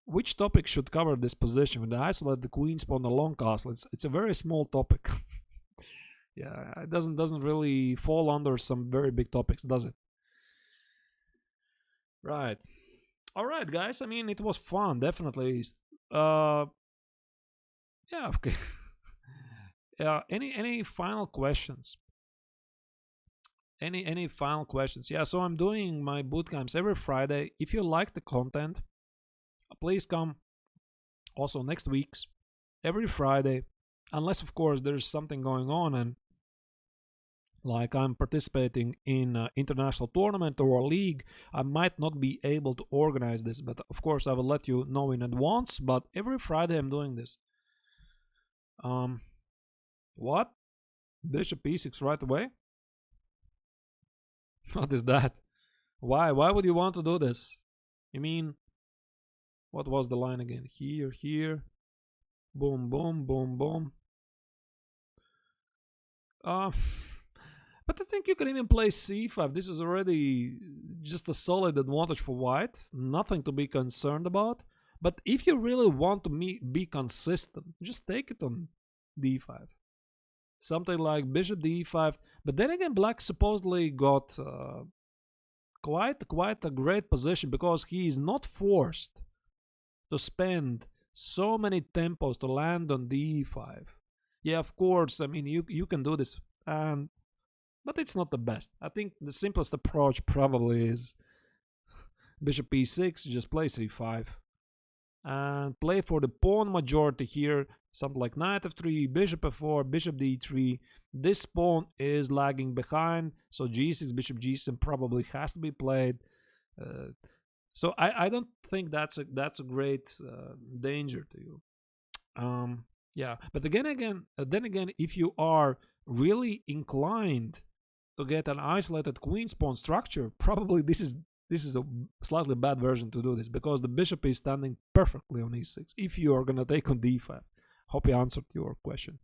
A: Which topic should cover this position with the isolate the queen's pawn, the long castle? It's a very small topic. Yeah, it doesn't really fall under some very big topics, does it? Right. All right, guys. I mean, it was fun, definitely. Yeah. Okay. Any final questions? Any final questions? Yeah. So I'm doing my boot camps every Friday. If you like the content, please come. Also next week's every Friday, unless of course there's something going on and like I'm participating in an international tournament or a league, I might not be able to organize this, but of course I will let you know in advance. But every Friday I'm doing this. What? Bishop e6 right away? What is that? Why would you want to do this? You mean, what was the line again? Here, boom, boom, boom, boom. But I think you can even play c5. This is already just a solid advantage for white. Nothing to be concerned about. But if you really want to be consistent, just take it on d5. Something like bishop d5. But then again, black supposedly got quite a great position because he is not forced to spend so many tempos to land on d5. Yeah, of course, I mean, you can do this, but it's not the best. I think the simplest approach probably is bishop e6, just play c5 and play for the pawn majority here, something like knight f3, bishop f4, bishop d3. This pawn is lagging behind, so g6, bishop g7 probably has to be played. So I don't think that's a great danger to you. Yeah, but then again, if you are really inclined to get an isolated queen's pawn structure, probably this is a slightly bad version to do this because the bishop is standing perfectly on e6 if you are gonna take on d5. Hope I answered your question.